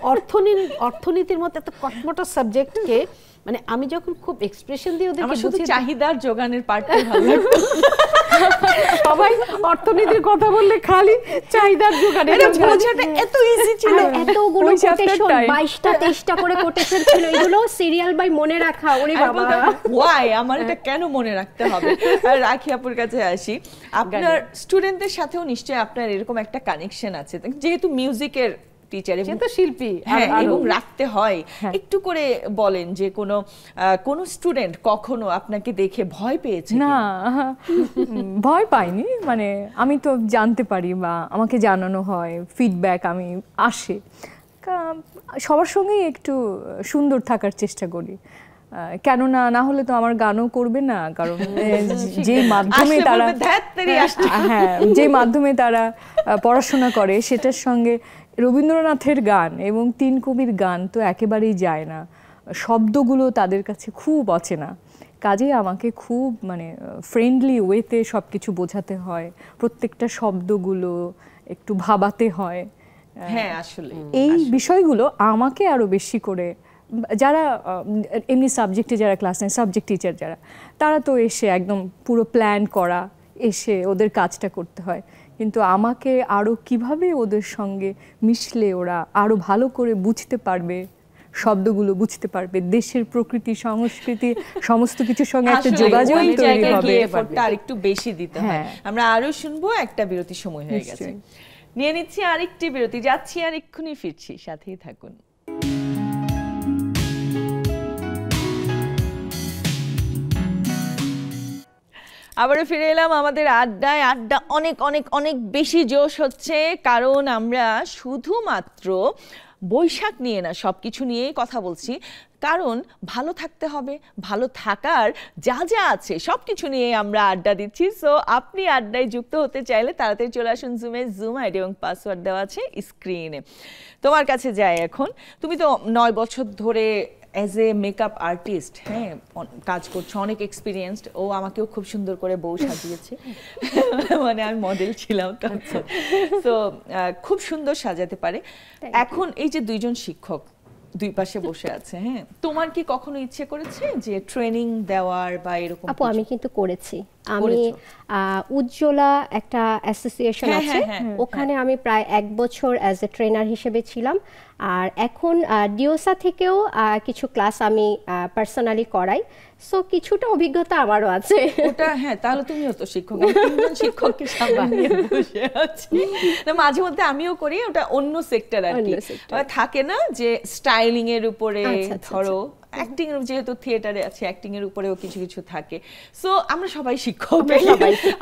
অর্থনীতির মতো একটা কটমটা সাবজেক্টকে মানে আমি যখন খুব এক্সপ্রেশন দিয়ে ওদেরকে শুধু চাহিদার যোগানের পার্টটাই ভালো লাগতো। সবাই অর্থনীতির কথা বললে খালি চাহিদার যোগানের, বোঝাটা এত ইজি ছিল, এতগুলো কোটেশন 22টা 23টা করে কোটেশন ছিল, এগুলো সিরিয়াল বাই মনে রাখা। ওরে বাবা, ওয়াই আমার এটা কেন মনে রাখতে হবে। আর রাখি আপুর কাছে আসি, আপনার স্টুডেন্টদের সাথেও নিশ্চয়ই আপনার এরকম একটা কানেকশন আছে, যেহেতু মিউজিকের টিচার সে তো শিল্পী এবং রাখতে হয়। একটু করে বলেন যে কোনো স্টুডেন্ট কখনো আপনাকে দেখে ভয় পেয়েছে? না, ভয় পাইনি, মানে আমি তো জানতে পারি বা আমাকে জানানো হয়, ফিডব্যাক আমি আসে, সবার সঙ্গেই একটু সুন্দর থাকার চেষ্টা করি, কেননা না হলে তো আমার গানও করবে না, কারণ যে মাধ্যমে তারা যে মাধ্যমে তারা পড়াশোনা করে সেটার সঙ্গে রবীন্দ্রনাথের গান এবং তিন কবির গান তো একেবারেই যায় না, শব্দগুলো তাদের কাছে খুব অচেনা, কাজেই আমাকে খুব মানে ফ্রেন্ডলি ওয়েতে সব কিছু বোঝাতে হয়, প্রত্যেকটা শব্দগুলো একটু ভাবাতে হয়। হ্যাঁ, আসলে এই বিষয়গুলো আমাকে আরো বেশি করে, যারা এমনি সাবজেক্টে যারা ক্লাস নেয়, সাবজেক্ট টিচার যারা, তারা তো এসে একদম পুরো প্ল্যান করা, এসে ওদের কাজটা করতে হয়, কিন্তু আমাকে আরো কিভাবে ওদের সঙ্গে মিশলে ওরা আরো ভালো করে বুঝতে পারবে, শব্দগুলো বুঝতে পারবে, দেশের প্রকৃতি সংস্কৃতি সমস্ত কিছুর সঙ্গে একটা যোগাযোগ তৈরি হবে, আর একটু বেশি দিতে হয়। আমরা আরো শুনবো, একটা বিরতি সময় হয়ে গেছে, নিয়ে নিচ্ছি আরেকটি বিরতি, যাচ্ছি আর এক্ষুনি ফিরছি, সাথেই থাকুন। আবারও ফিরে এলাম আমাদের আড্ডায়। আড্ডা অনেক অনেক অনেক বেশি জোশ হচ্ছে, কারণ আমরা শুধুমাত্র বৈশাখ নিয়ে না, সবকিছু নিয়েই কথা বলছি, কারণ ভালো থাকতে হবে, ভালো থাকার যা যা আছে সবকিছু নিয়ে আমরা আড্ডা দিচ্ছি। সো আপনি আড্ডায় যুক্ত হতে চাইলে তাড়াতাড়ি চলে আসুন জুমে, জুম আইডি এবং পাসওয়ার্ড দেওয়া আছে স্ক্রিনে। তোমার কাছে যাই এখন, তুমি তো 9 বছর ধরে অ্যাজ এ মেকআপ আর্টিস্ট কাজ করছো, অনেক এক্সপিরিয়েন্সড। ও আমাকেও খুব সুন্দর করে বউ সাজিয়েছে, মানে আমি মডেল ছিলাম, তো খুব সুন্দর সাজাতে পারে। এখন এই যে দুইজন শিক্ষক দুই পাশে বসে আছে, তোমার কি কখনো ইচ্ছে করেছে যে ট্রেনিং দেওয়ার বা এরকম? আপু আমি কিন্তু করেছি, আমি উজ্জ্বলা একটা অ্যাসোসিয়েশন আছে, ওখানে আমি প্রায় 1 বছর অ্যাজ এ ট্রেনার হিসেবে ছিলাম, আর এখন ডিওসা থেকেও কিছু ক্লাস আমি পার্সোনালি করাই, সো কিছুটা অভিজ্ঞতা আমারও আছে। ওটা তাহলে তুমিও তো শিক্ষক, তিনজন শিক্ষককে সামনে বসে আছি, মাঝে মধ্যে আমিও করি, ওটা অন্য সেক্টর আর কি, থাকে না যে স্টাইলিং এর উপরে, ধরো অ্যাক্টিং এর, যেহেতু থিয়েটারে আছে অ্যাক্টিং এর উপরেও কিছু কিছু থাকে। সো আমরা সবাই শিক্ষক,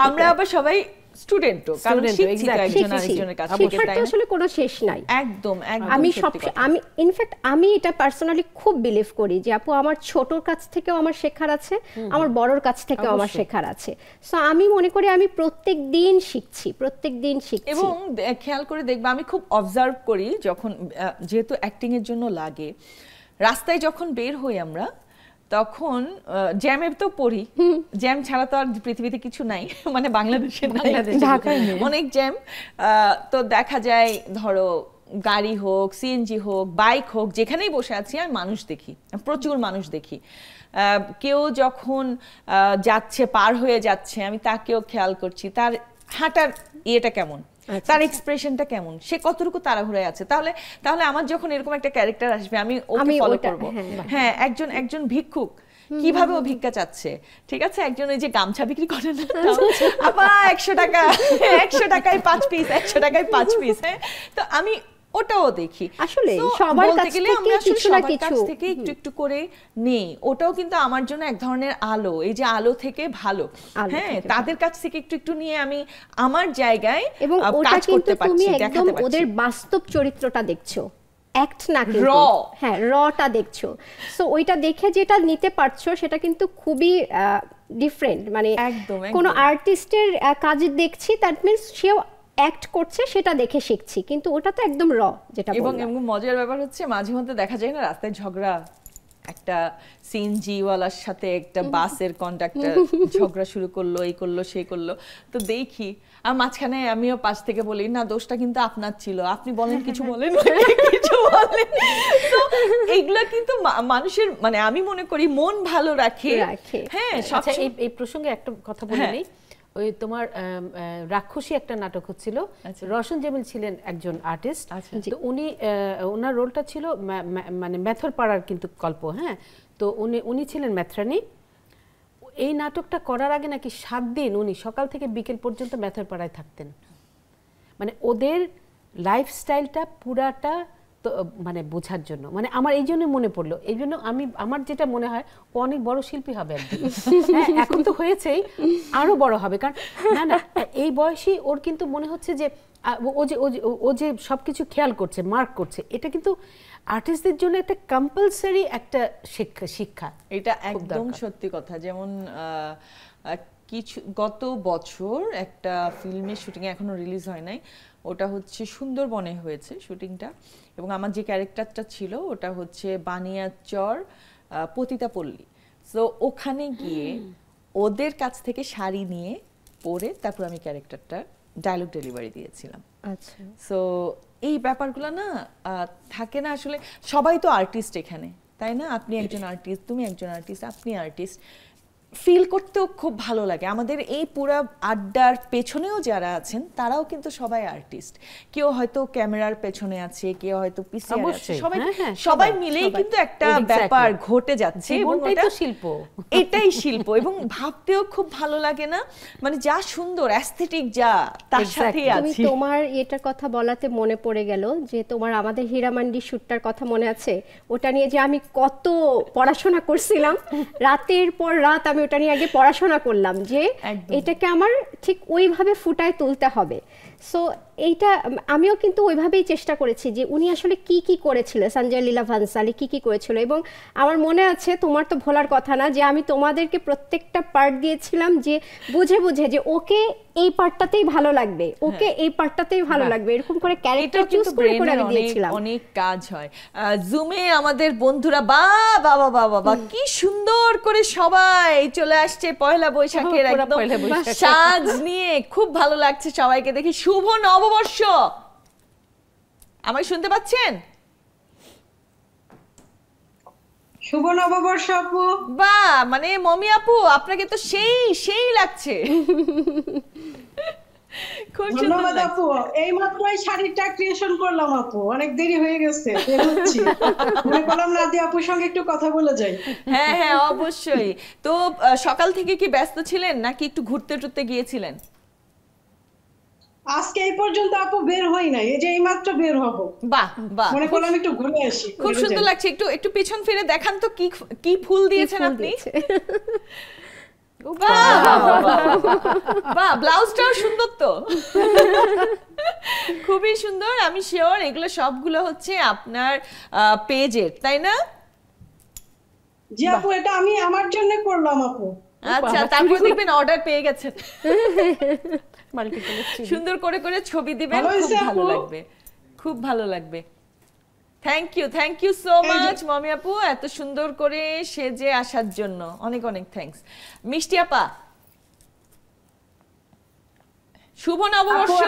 আমরা আবার সবাই স্টুডেন্টও, কারণ শিখছি তো একজন আরেকজনের কাছ থেকে, তাই আসলে কোনো শেষ নাই। একদম আমি ইনফ্যাক্ট আমি এটা পার্সোনালি খুব বিলিভ করি যে আপু আমার ছোটর কাছ থেকেও আমার শেখার আছে, আমার বড়র কাছ থেকেও আমার শেখার আছে, সো আমি মনে করি আমি প্রত্যেকদিন শিখছি। এবং খেয়াল করে দেখবা, আমি খুব অবজার্ভ করি, যখন যেহেতু অ্যাক্টিং এর জন্য লাগে, রাস্তায় যখন বের হই আমরা, তখন জ্যামে তো পড়ি, জ্যাম ছাড়া তো আর পৃথিবীতে কিছু নাই, মানে বাংলাদেশে অনেক জ্যাম, তো দেখা যায় ধরো গাড়ি হোক, সিএনজি হোক, বাইক হোক, যেখানেই বসে আছি আমি মানুষ দেখি, প্রচুর মানুষ দেখি। কেউ যখন যাচ্ছে, পার হয়ে যাচ্ছে, আমি তাকেও খেয়াল করছি, তার হাঁটার ইয়েটা কেমন, তার এক্সপ্রেশনটা কেমন, সে কতটুকু তাড়াহুড়ায় আছে। তাহলে আমার যখন এরকম একটা ক্যারেক্টার আসবে, আমি ওকে ফলো করব। একজন ভিক্ষুক কিভাবে ও ভিক্ষা চাচ্ছে, ঠিক আছে, একজন ওই যে গামছা বিক্রি করে না, আপা 100 টাকা, 100 টাকায় 5 পিস, 100 টাকায় 5 পিস, তো আমি ওটাও দেখি। আসলে সবার কাছ থেকে একটু একটু করে নেই, ওটাও কিন্তু আমার জন্য এক ধরনের আলো, এই যে আলো থেকে ভালো, তাদের কাছ থেকে একটু একটু নিয়ে আমি আমার জায়গায় এবং ওটা কিন্তু তুমি একদম ওদের বাস্তব চরিত্রটা দেখছো, অ্যাক্ট না, কিন্তু রটা দেখছো, সো ওইটা দেখে যেটা নিতে পারছো সেটা কিন্তু খুবই ডিফারেন্ট, মানে কোনো আর্টিস্টের কাজ দেখছি, দ্যাট মিন্স সেও অ্যাক্ট করছে, সেটা দেখে শিখছি, কিন্তু ওটা তো একদম র, যেটা এবং মজার ব্যাপার হচ্ছে মাঝে মধ্যে দেখা যায় না রাস্তায় ঝগড়া, একটা সিএনজি ওয়ালার সাথে একটা বাসের কন্ডাক্টর ঝগড়া শুরু করলো, এই করলো সেই করলো, তো দেখি আর মাঝখানে আমিও পাশ থেকে বলি, না দোষটা কিন্তু আপনার ছিল, আপনি বলেন কিছু বলেন কিছু বলেন। তো এইগুলা কিন্তু মানুষের, মানে আমি মনে করি মন ভালো রাখে। আচ্ছা, এই প্রসঙ্গে একটা কথা বলে নেই, ওই তোমার রাক্ষসী একটা নাটক হচ্ছিল, রওশন জামিল ছিলেন একজন আর্টিস্ট, তো উনি ওনার রোলটা ছিল মানে মেথর পাড়ার কিন্তু গল্প, তো উনি ছিলেন মেথরানি। এই নাটকটা করার আগে নাকি 7 দিন উনি সকাল থেকে বিকেল পর্যন্ত মেথর পাড়ায় থাকতেন, মানে ওদের লাইফস্টাইলটা পুরাটা তো মানে বোঝার জন্য, মানে আমার এই জন্য মনে পড়লো, এই জন্য আমার যেটা মনে হয় ও অনেক বড় শিল্পী হবে একদিন। হ্যাঁ, এখন তো হয়েছেই, আরো বড় হবে, কারণ না না এই বয়সী ওর কিন্তু মনে হচ্ছে যে ও যে সবকিছু খেয়াল করছে, মার্ক করছে, এটা কিন্তু আর্টিস্টদের জন্য একটা কম্পালসারি একটা শিক্ষা। এটা একদম সত্যি কথা। যেমন কিছু গত বছর একটা ফিল্মের শুটিং এখনো রিলিজ হয় নাই, ওটা হচ্ছে সুন্দরবনে হয়েছে শুটিংটা, এবং আমার যে ক্যারেক্টারটা ছিল ওটা হচ্ছে বানিয়াচর পতিতাপল্লী। সো ওখানে গিয়ে ওদের কাছ থেকে শাড়ি নিয়ে পরে তারপর আমি ক্যারেক্টারটা ডায়লগ ডেলিভারি দিয়েছিলাম। আচ্ছা, সো এই ব্যাপারগুলো না থাকে না আসলে। সবাই তো আর্টিস্ট এখানে, তাই না? আপনি একজন আর্টিস্ট, তুমি একজন আর্টিস্ট, আপনি আর্টিস্ট, ফিল করতেও খুব ভালো লাগে। আমাদের এই পুরো আড্ডার পেছনেও যারা আছেন তারাও কিন্তু সবাই আর্টিস্ট। কেউ হয়তো ক্যামেরার পেছনে আছে, কেউ হয়তো পিসিআর আছে, সবাই মিলেই কিন্তু একটা ব্যাপার ঘটে যাচ্ছে, এবং এটা শিল্প, এটাই শিল্প। এবং ভাবতেও খুব ভালো লাগে না, মানে যা সুন্দর অ্যাস্থেটিক যা তার সাথেই তুমি আছে। তোমার এটার কথা বলাতে মনে পড়ে গেল যে তোমার আমাদের হীরামান্ডি শুটটার কথা মনে আছে? ওটা নিয়ে যে আমি কত পড়াশোনা করছিলাম, রাতের পর রাত আমি ওটা নিয়ে আগে পড়াশোনা করলাম যে এটাকে আমার ঠিক ওইভাবে ফুটায় তুলতে হবে। সো এইটা আমিও কিন্তু ওইভাবেই চেষ্টা করেছি যে উনি আসলে কি কি করেছিল, সঞ্জয় লীলা ভান্সালী কি কি করেছিল। এবং আমার মনে আছে, তোমার তো ভোলার কথা না, যে আমি তোমাদেরকে প্রত্যেকটা পার্ট দিয়েছিলাম যে বুঝে বুঝে যে ওকে এই পার্টটাতেই ভালো লাগবে, ওকে এই পার্টটাতেই ভালো লাগবে, এরকম করে ক্যারেক্টার চুজ করে করে আমি দিয়েছিলাম। অনেক কাজ হয় জুমে। আমাদের বন্ধুরা বাবা বাবা বাবা কি সুন্দর করে সবাই চলে আসছে পয়লা বৈশাখের একদম সাজ নিয়ে, খুব ভালো লাগছে সবাইকে দেখে। শুভ নববর্ষ, আমায় শুনতে পাচ্ছেন? শুভ নববর্ষ আপু। বাহ, মানে মমি আপু আপনাকে তো সেই লাগছে। ধন্যবাদ আপু, এই মাত্রই শাড়িটা ক্রিয়েশন করলাম আপু, অনেক দেরি হয়ে গেছে, বের হচ্ছি। মনে করলাম নাদিয়া আপুর সঙ্গে একটু কথা বলে যাই। হ্যাঁ হ্যাঁ অবশ্যই। তো সকাল থেকে কি ব্যস্ত ছিলেন নাকি একটু ঘুরতে টুরতে গিয়েছিলেন? আজকে এই পর্যন্ত আপু বের হই নাই, এই যে এই মাত্র বের হব। বাহ বাহ, মনে করলাম একটু ঘুরে আসি। খুব সুন্দর লাগছে। একটু পিছন ফিরে দেখান তো কি ফুল দিয়েছেন আপনি। বাহ, ব্লাউজটাও সুন্দর তো, খুবই সুন্দর। আমি শিওর এগুলো সবগুলো হচ্ছে আপনার পেজের, তাই না? জি আপু, এটা আমি আমার জন্য করলাম আপু। আচ্ছা, তারপর দেখবেন অর্ডার পেয়ে গেছেন। সুন্দর করে করে ছবি দিবেন, খুব ভালো লাগবে, খুব ভালো লাগবে। Thank you so much Momi আপু, এত সুন্দর করে সেজে আসার জন্য অনেক অনেক থ্যাঙ্কস। মিষ্টি আপা, শুভ নববর্ষ।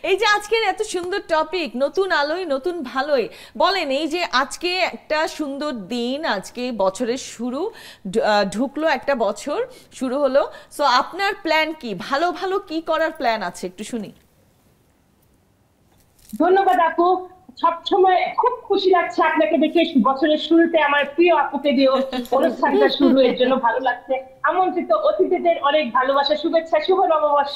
এই যে আজকের এত সুন্দর টপিক, নতুন আলোয় নতুন ভালোই, বলেন এই যে আজকে একটা সুন্দর দিন, আজকে বছরের শুরু, ঢুকলো একটা বছর শুরু হলো। সো আপনার প্ল্যান কি, ভালো ভালো কি করার প্ল্যান আছে একটু শুনি। ধন্যবাদ আপু, সবসময় খুব খুশি লাগছে আপনাকে দেখে। বছরের শুরুতে আমার প্রিয় আপুকে দিয়ে অনুষ্ঠানটা শুরু, এর জন্য ভালো লাগছে। আমন্ত্রিত অতিথিদের অনেক ভালোবাসা, শুভেচ্ছা, শুভ নববর্ষ,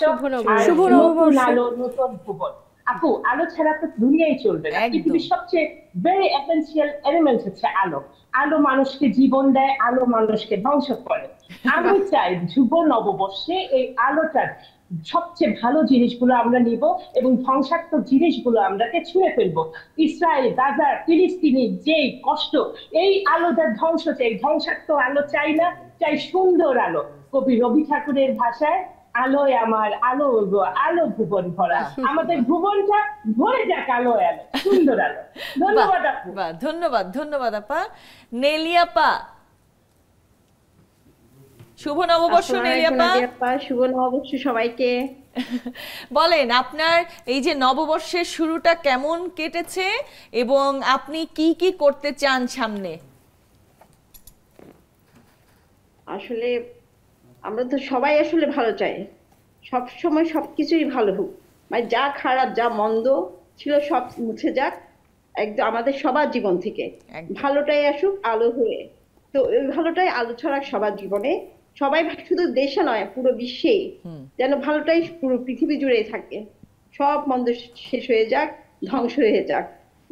নতুন আলো, নতুন ভুবন। আপু, আলো ছাড়া তো দুনিয়াই চলবে না। পৃথিবীর সবচেয়ে ভেরি এসেনশিয়াল এলিমেন্ট হচ্ছে আলো। আলো মানুষকে জীবন দেয়, আলো মানুষকে ধ্বংস করে। আমি চাই শুভ নববর্ষে এই আলোটার সবচেয়ে ভালো জিনিসগুলো আমরা নিব এবং ধ্বংসাত্মক জিনিসগুলো আমরা ছুঁড়ে ফেলবো। ইসরায়েল, গাজা, ফিলিস্তিনি যে কষ্ট, এই আলোটার ধ্বংস চাই, ধ্বংসাত্মক আলো চাই না, চাই সুন্দর আলো। কবি রবি ঠাকুরের ভাষায়, আলোয় আমার আলো, আলো ভুবন ভরা, আমাদের ভুবনটা ভরে যাক আলো, আলো, সুন্দর আলো। ধন্যবাদ আপু। ধন্যবাদ আপা। নেলি আপা, শুভ নববর্ষ। নেলি আপা, শুভ নববর্ষ সবাইকে। বলেন আপনার এই যে নববর্ষের শুরুটা কেমন কেটেছে এবং আপনি কি কি করতে চান সামনে? আসলে আমরা তো সবাই আসলে ভালো চাই, সব সময় সবকিছুই ভালো হোক, মানে যা খারাপ যা মন্দ ছিল সব মুছে যাক একদম আমাদের সবার জীবন থেকে, ভালোটাই আসুক আলো হয়ে। তো ওই ভালোটাই আলো ছড়াক সবার জীবনে, সবাই শুধু দেশে নয় পুরো বিশ্বে যেন ভালোটাই পুরো পৃথিবী জুড়ে থাকে, সব মন্দ শেষ হয়ে যাক, ধ্বংস হয়ে যাক,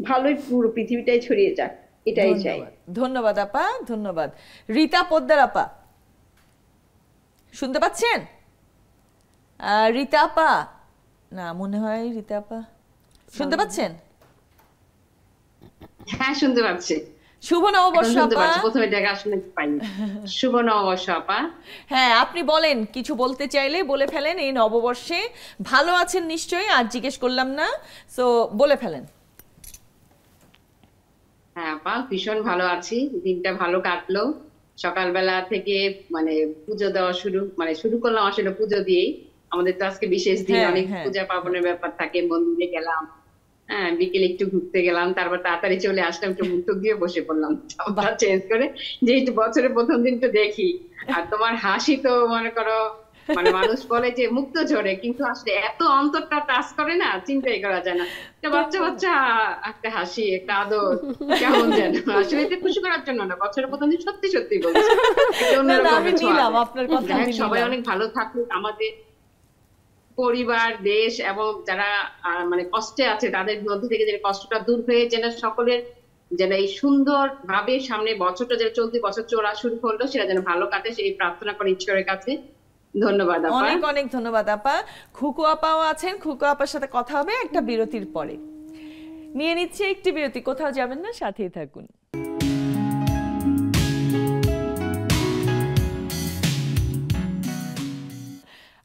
ভালোই পুরো পৃথিবীটাই ছড়িয়ে যাক, এটাই চাই। ধন্যবাদ আপা, ধন্যবাদ। রীতা পোদ্দার আপা শুনতে পাচ্ছেন? রীতা আপা, না মনে হয় রীতা আপা শুনতে পাচ্ছেন? হ্যাঁ শুনতে পাচ্ছি। শুভ নববর্ষ আপা। প্রথমে দেখা আসলে পাইনি। শুভ নববর্ষ আপা। হ্যাঁ, আপনি বলেন, কিছু বলতে চাইলে বলে ফেলেন। এই নববর্ষে ভালো আছেন নিশ্চয়ই, আর জিজ্ঞেস করলাম না, সো বলে ফেলেন। হ্যাঁ আপা, ভীষণ ভালো আছি, দিনটা ভালো কাটলো। সকালবেলা থেকে মানে পুজো দেওয়া শুরু করলাম আসলে পুজো দিয়েই। আমাদের তো আজকে বিশেষ দিন, অনেক পূজা পার্বণের ব্যাপার থাকে, মন্দিরে গেলাম, হ্যাঁ বিকেলে একটু ঘুরতে গেলাম, তারপর তাড়াতাড়ি চলে আসলাম, একটু মুখ দিয়ে বসে পড়লাম চেঞ্জ করে, যে একটু বছরের প্রথম দিন তো দেখি। আর তোমার হাসি তো মনে করো মানে মানুষ বলে যে মুক্ত ঝরে, কিন্তু আসলে এত অন্তরটা টাচ করে না, চিন্তাই করা যায় না। বাচ্চা বাচ্চা একটা হাসি, একটা আদর, কেমন যেন আসলে এটা খুশি করার জন্য না, বছরের প্রথম দিন সত্যি সত্যি বলছি। সবাই অনেক ভালো থাকুক, আমাদের পরিবার, দেশ এবং যারা মানে কষ্টে আছে তাদের মধ্যে থেকে যে কষ্টটা দূর হয়ে যেন সকলের যেন এই সুন্দর ভাবে সামনে বছরটা যেন চলতি বছর চলা শুরু করলো সেটা যেন ভালো কাটে, সেই প্রার্থনা করি ঈশ্বরের কাছে। ধন্যবাদ আপা। অনেক অনেক ধন্যবাদ আপা। খুকু আপাও আছেন, খুকু আপার সাথে কথা হবে একটা বিরতির পরে। নিয়ে নিচ্ছে একটি বিরতি, কোথাও যাবেন না, সাথেই থাকুন।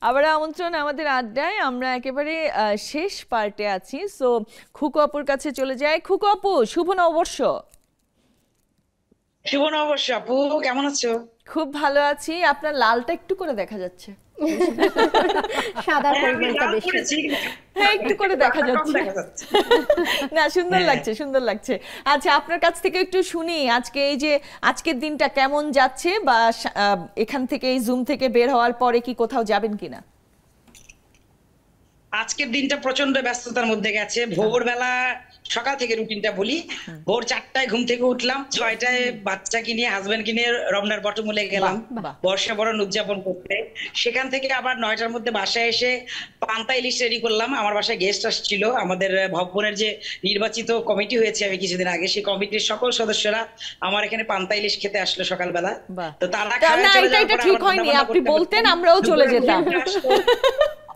আবার আমন্ত্রণ আমাদের আড্ডায়। আমরা একেবারে শেষ পার্টে আছি, সো খুকু আপুর কাছে চলে যাই। খুকু আপু, শুভ নববর্ষ। শুভ নববর্ষ আপু, কেমন আছো? খুব ভালো আছি। আপনার লালটা একটু করে দেখা যাচ্ছে, সাদার পরিমাণটা বেশি, হ্যাঁ একটু করে দেখা যাচ্ছে। না সুন্দর লাগছে, সুন্দর লাগছে। আচ্ছা, আপনার কাছ থেকে একটু শুনি, আজকে এই যে আজকের দিনটা কেমন যাচ্ছে, বা এখান থেকে এই জুম থেকে বের হওয়ার পরে কি কোথাও যাবেন কিনা? আজকের দিনটা প্রচন্ড ব্যস্ততার মধ্যে গেছে। ভোরবেলা সকাল থেকে রুটিনটা বলি, ভোর 4টায় ঘুম থেকে উঠলাম, 6টায় বাচ্চাকে নিয়ে হাজবেন্ডকে নিয়ে রমনার বটমূলে গেলাম বর্ষা বরণ উদযাপন করতে। সেখান থেকে আবার 9টার মধ্যে বাসায় এসে পান্তা ইলিশ রেডি করলাম। আমার বাসায় গেস্ট আসছিল, আমাদের ভবনের যে নির্বাচিত কমিটি হয়েছে আমি কিছুদিন আগে, সেই কমিটির সকল সদস্যরা আমার এখানে পান্তা ইলিশ খেতে আসলো সকালবেলা। তো তারা ঠিক হয়নি, আপনি বলতেন আমরাও চলে যেতাম।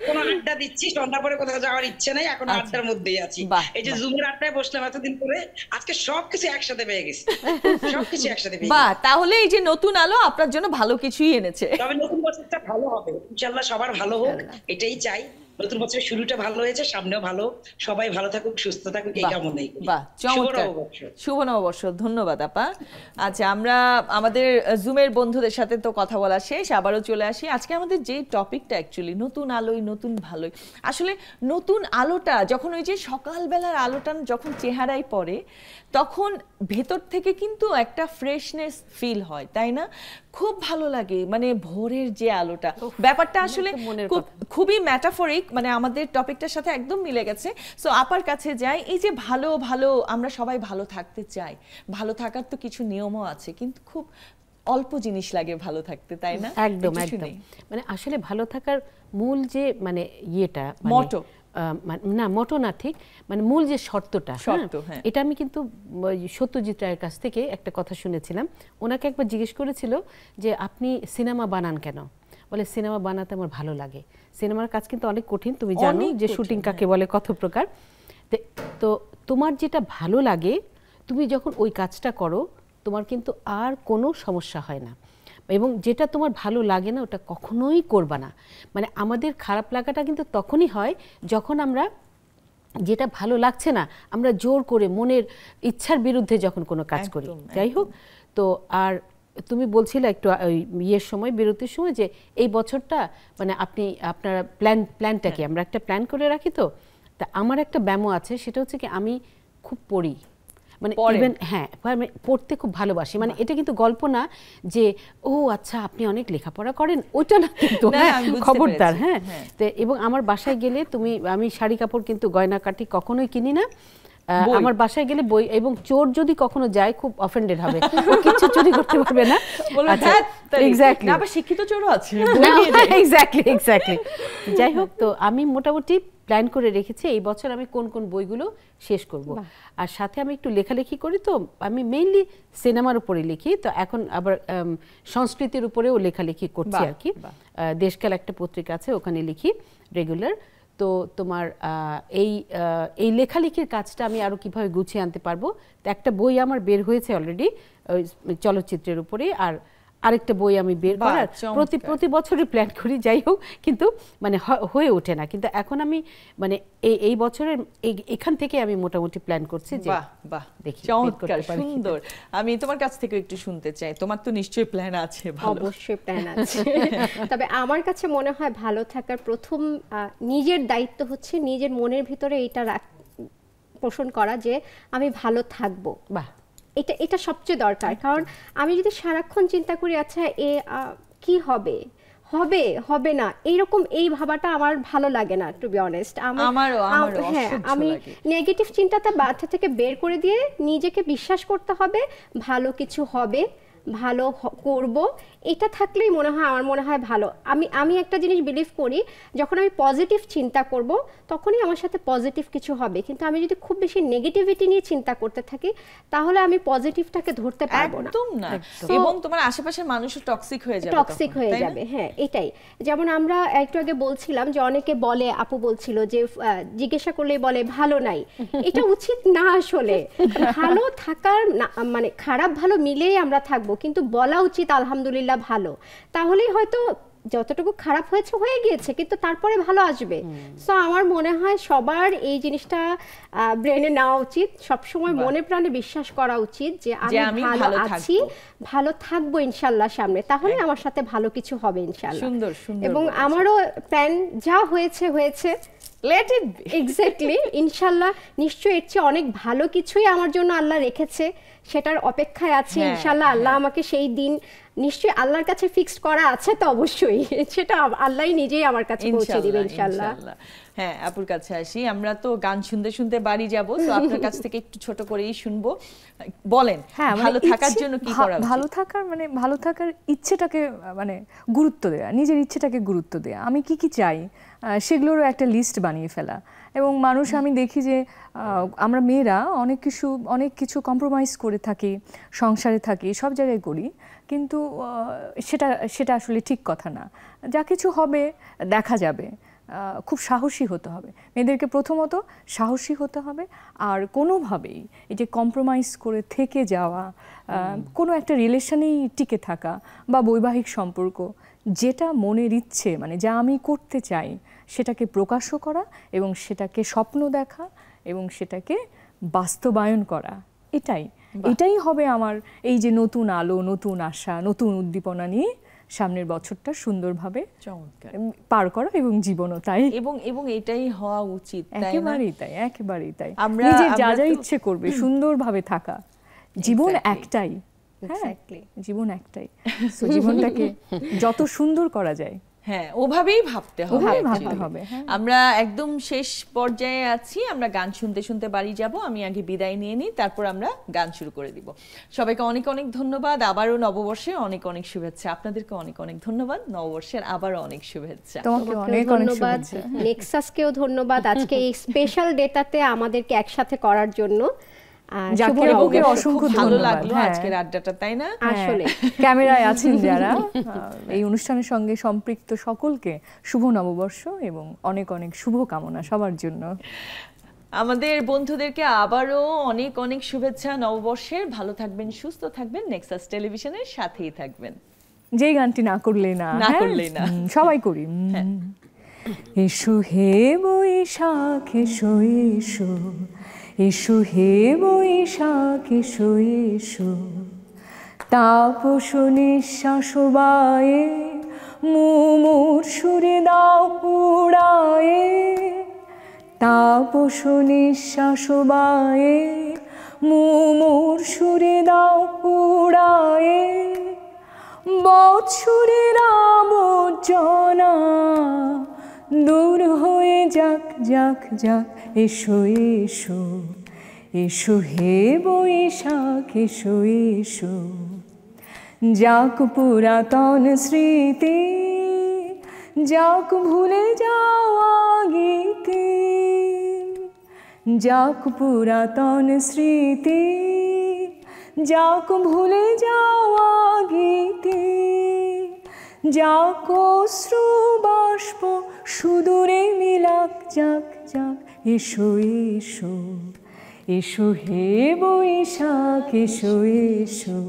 এখন আড্ডা দিচ্ছি, সন্ধ্যার পরে কোথাও যাওয়ার ইচ্ছে নাই, এখন আড্ডার মধ্যেই আছি। এই যে জুমের আড্ডায় বসলাম এতদিন পরে, আজকে সবকিছু একসাথে পেয়ে গেছি, সবকিছু একসাথে পেয়ে গেছি। বাহ, তাহলে এই যে নতুন আলো আপনার জন্য ভালো কিছুই এনেছে। তবে নতুন বছরটা ভালো হবে ইনশাআল্লাহ, সবার ভালো হোক এটাই চাই। নতুন বছরের শুরুটা ভালো হয়েছে, সামনেও ভালো, সবাই ভালো থাকুক, সুস্থ থাকুক, এই কামনাই করি। বাহ, চমৎকার, শুভ নববর্ষ। ধন্যবাদ আপা। আচ্ছা, আমরা আমাদের জুমের বন্ধুদের সাথে তো কথা বলা শেষ, আবারও চলে আসি। আজকে আমাদের যে টপিকটা অ্যাকচুয়ালি নতুন আলোয় নতুন ভালোই, আসলে নতুন আলোটা যখন ওই যে সকালবেলার আলোটা যখন চেহারায় পড়ে, তখন ভেতর থেকে কিন্তু একটা ফ্রেশনেস ফিল হয়, তাই না? খুব ভালো লাগে, মানে ভোরের যে আলোটা, ব্যাপারটা আসলে খুবই ম্যাটাফরিক, মানে আমাদের টপিকটার সাথে একদম মিলে গেছে। সো আপার কাছে যাই, এই যে ভালো ভালো আমরা সবাই ভালো থাকতে চাই, ভালো থাকার তো কিছু নিয়মও আছে, কিন্তু খুব অল্প জিনিস লাগে ভালো থাকতে, তাই না? একদম একদম, মানে আসলে ভালো থাকার মূল যে মানে ইয়েটা, মটো না মোটো না, ঠিক মানে মূল যে শর্তটা, এটা আমি কিন্তু সত্যজিৎ রায়ের কাছ থেকে একটা কথা শুনেছিলাম। ওনাকে একবার জিজ্ঞেস করেছিল যে আপনি সিনেমা বানান কেন? বলে সিনেমা বানাতে আমার ভালো লাগে। সিনেমার কাজ কিন্তু অনেক কঠিন, তুমি জানো যে শুটিং কাকে বলে, কত প্রকার। তো তোমার যেটা ভালো লাগে, তুমি যখন ওই কাজটা করো, তোমার কিন্তু আর কোনো সমস্যা হয় না, এবং যেটা তোমার ভালো লাগে না ওটা কখনোই করবা না। মানে আমাদের খারাপ লাগাটা কিন্তু তখনই হয় যখন আমরা যেটা ভালো লাগছে না আমরা জোর করে মনের ইচ্ছার বিরুদ্ধে যখন কোনো কাজ করি। যাই হোক, তো আর তুমি বলছিলে একটু ইয়ের সময়, বিরতির সময়, যে এই বছরটা মানে আপনি আপনার প্ল্যানটা কি, আমরা একটা প্ল্যান করে রাখি। তো তা আমার একটা ব্যায়ামও আছে, সেটা হচ্ছে কি আমি খুব পড়ি, মানে ইভেন হ্যাঁ পড়তে খুব ভালোবাসি। মানে এটা কিন্তু গল্প না যে ও আচ্ছা আপনি অনেক লেখাপড়া করেন, ওইটা না কিন্তু, খবরদার। হ্যাঁ, এবং আমার বাসায় গেলে আমি শাড়ি কাপড় কিন্তু গয়নাকাটি কখনোই কিনি না। আমার বাসায় গেলে বই, এবং চোর যদি কখনো যায় খুব অফেন্ডেড হবে, কিছু চুরি করতে পারবে না। এক্স্যাক্টলি আবার শিক্ষিত চোরও আছে এক্স্যাক্টলি যাই হোক, তো আমি মোটামুটি প্ল্যান করে রেখেছি এই বছর আমি কোন কোন বইগুলো শেষ করব। আর সাথে আমি একটু লেখালেখি করি, তো আমি মেইনলি সিনেমার উপরে লিখি, তো এখন আবার সংস্কৃতির উপরেও লেখালেখি করছি আর কি। দেশকাল একটা পত্রিকা আছে, ওখানে লিখি রেগুলার। তো তোমার এই লেখালেখির কাজটা আমি আরো কিভাবে গুছিয়ে আনতে পারবো, তো একটা বই আমার বের হয়েছে অলরেডি চলচ্চিত্রের উপরে, আর আরেকটা বই আমি বের করার প্রতি বছরই প্ল্যান করি, যাই হোক কিন্তু মানে হয়ে ওঠে না। কিন্তু এখন আমি মানে এই বছরের এখান থেকে আমি মোটামুটি প্ল্যান করছি যে বাহ দেখি চমৎকার সুন্দর। আমি তোমার কাছ থেকে একটু শুনতে চাই, তোমার তো নিশ্চয়ই প্ল্যান আছে। অবশ্যই প্ল্যান আছে, তবে আমার কাছে মনে হয় ভালো থাকার প্রথম নিজের দায়িত্ব হচ্ছে নিজের মনের ভিতরে এটা পোষণ করা যে আমি ভালো থাকবো। বাহ, এটা সবচেয়ে দরকার। কারণ আমি যদি সারাক্ষণ চিন্তা করি আচ্ছা কি হবে হবে হবে না, এইরকম এই ভাবাটা আমার ভালো লাগে না, টু বি অনেস্ট। হ্যাঁ, আমি নেগেটিভ চিন্তাটা মাথা থেকে বের করে দিয়ে নিজেকে বিশ্বাস করতে হবে ভালো কিছু হবে, ভালো করব, এটা থাকলেই আমার মনে হয় ভালো। আমি একটা জিনিস বিলিভ করি, যখন আমি পজিটিভ চিন্তা করব তখনই আমার সাথে পজিটিভ কিছু হবে। কিন্তু আমি যদি খুব বেশি নেগেটিভিটি নিয়ে চিন্তা করতে থাকি তাহলে আমি পজিটিভটাকে ধরতে পারবো না। একদম না, এবং তোমার আশেপাশের মানুষও টক্সিক হয়ে যাবে। হ্যাঁ, এটাই। যেমন আমরা একটু আগে বলছিলাম যে অনেকে বলে, আপু বলছিল যে জিজ্ঞাসা করলেই বলে ভালো নাই, এটা উচিত না আসলে। ভালো থাকার মানে খারাপ ভালো মিলেই আমরা থাকবো, কিন্তু বলা উচিত আলহামদুলিল্লাহ ভালো, তাহলেই হয়তো যতটুকু খারাপ হয়েছে হয়ে গিয়েছে, কিন্তু তারপরে ভালো আসবে। সো আমার মনে হয় সবার এই জিনিসটা ব্রেনে নেওয়া উচিত, সবসময় মনে প্রাণে বিশ্বাস করা উচিত যে আমি ভালো আছি, ভালো থাকবো ইনশাল্লাহ সামনে, তাহলে আমার সাথে ভালো কিছু হবে ইনশাল্লাহ। সুন্দর সুন্দর। এবং আমারও প্ল্যান যা হয়েছে লেট ইট বি। এক্স্যাক্টলি, ইনশাল্লাহ নিশ্চয়ই এর চেয়ে অনেক ভালো কিছুই আমার জন্য আল্লাহ রেখেছে, সেটার অপেক্ষায় আছে ইনশাল্লাহ। আল্লাহ আমাকে সেই দিন নিশ্চয়ই আল্লাহর কাছে ফিক্সড করা আছে, তো অবশ্যই সেটা আল্লাহই নিজেই আমার কাছে পৌঁছে দিবে ইনশাল্লাহ। হ্যাঁ, আপুর কাছে আসি। আমরা তো গান শুনতে শুনতে বাড়ি যাব, তো আপনার কাছ থেকে একটু ছোট করেই শুনবো। বলেন, ভালো থাকার জন্য কি করা উচিত? ভালো থাকার ইচ্ছেটাকে মানে গুরুত্ব দেওয়া, নিজের ইচ্ছেটাকে গুরুত্ব দেওয়া, আমি কি চাই সেগুলোরও একটা লিস্ট বানিয়ে ফেলা। এবং মানুষ, আমি দেখি যে আমরা মেয়েরা অনেক কিছু কম্প্রোমাইজ করে থাকি, সংসারে থাকি, সব জায়গায় করি, কিন্তু সেটা আসলে ঠিক কথা না। যা কিছু হবে দেখা যাবে। খুব সাহসী হতে হবে মেয়েদেরকে, প্রথমত সাহসী হতে হবে। আর কোনোভাবেই এই যে কম্প্রোমাইজ করে থেকে যাওয়া, কোনো একটা রিলেশনেই টিকে থাকা বা বৈবাহিক সম্পর্ক, যেটা মনের ইচ্ছে মানে যা আমি করতে চাই সেটাকে প্রকাশও করা এবং সেটাকে স্বপ্ন দেখা এবং সেটাকে বাস্তবায়ন করা, এটাই হবে আমার এই যে নতুন আলো, নতুন আশা, নতুন উদ্দীপনা নিয়ে সামনের বছরটা সুন্দরভাবে পার করা, এবং জীবনও তাই, এবং এটাই হওয়া উচিত। একেবারেই তাই। নিজের যা ইচ্ছে করবে সুন্দরভাবে থাকা। জীবন একটাই, জীবন একটাই, জীবনটাকে যত সুন্দর করা যায় হ্যাঁ ওভাবেই ভাবতে হবে। আমরা একদম শেষ পর্যায়ে আছি, আমরা গান শুনতে শুনতে বাড়ি যাব। আমি আগে বিদায় নিয়ে নিই, তারপর আমরা গান শুরু করে দিব। সবাইকে অনেক অনেক ধন্যবাদ, আবারও নববর্ষে অনেক অনেক শুভেচ্ছা। আপনাদেরকে অনেক অনেক ধন্যবাদ, নববর্ষের আবারও অনেক শুভেচ্ছা। তোমাকে অনেক ধন্যবাদ, নেক্সাসকেও ধন্যবাদ আজকে এই স্পেশাল ডেটাতে আমাদেরকে একসাথে করার জন্য। অসংখ্য ভালো লাগলো আজকের আড্ডাটা, তাই না? আসলে ক্যামেরায় আছেন যারা, এই অনুষ্ঠানের সঙ্গে সম্পৃক্ত সকলকে শুভ নববর্ষ এবং অনেক অনেক শুভ কামনা সবার জন্য। আমাদের বন্ধুদেরকে আবারও অনেক অনেক শুভেচ্ছা নববর্ষের। ভালো থাকবেন, সুস্থ থাকবেন, নেক্সাস টেলিভিশনের সাথেই থাকবেন। যেই গানটি না করলেই না সবাই করি। এসো হে বৈশাখ এসো এসো, এসো হে বৈশাখ এসো এসো, তাপস নিঃশ্বাস বায়ে মুমুর সুরে দাও পুড়ায়ে, তাপস নিঃশ্বাস বায়ে মুমুর সুরে দাও পুড়ায়ে, বৎসরের আবর্জনা দূর হয়ে যাক যাক যাক, এসো এসো, এসো হে বৈশাখ এসো এসো, যাক পুরাতন স্মৃতি, যাক ভুলে যাওয়া গীতি, যাক পুরাতন স্মৃতি, যাক ভুলে যাওয়া গীতি, যাক অশ্রু বাষ্প সুদূরে মিলাক যাক যাক। এসো এসো এসো হে বৈশাখ এসো এসো,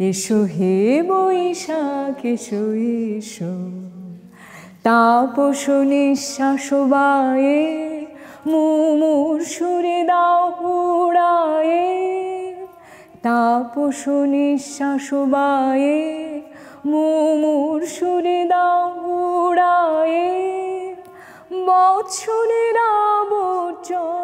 এসো হে বৈশাখ এসো এসো। তাপস নিঃশ্বাস বায়ে মুমুর সুরে দাও উড়ায়ে, তাপস নিঃশ্বাস বায়ে মুমুর সুরে দাও উড়ায়ে। বৎসরের আবর্জনা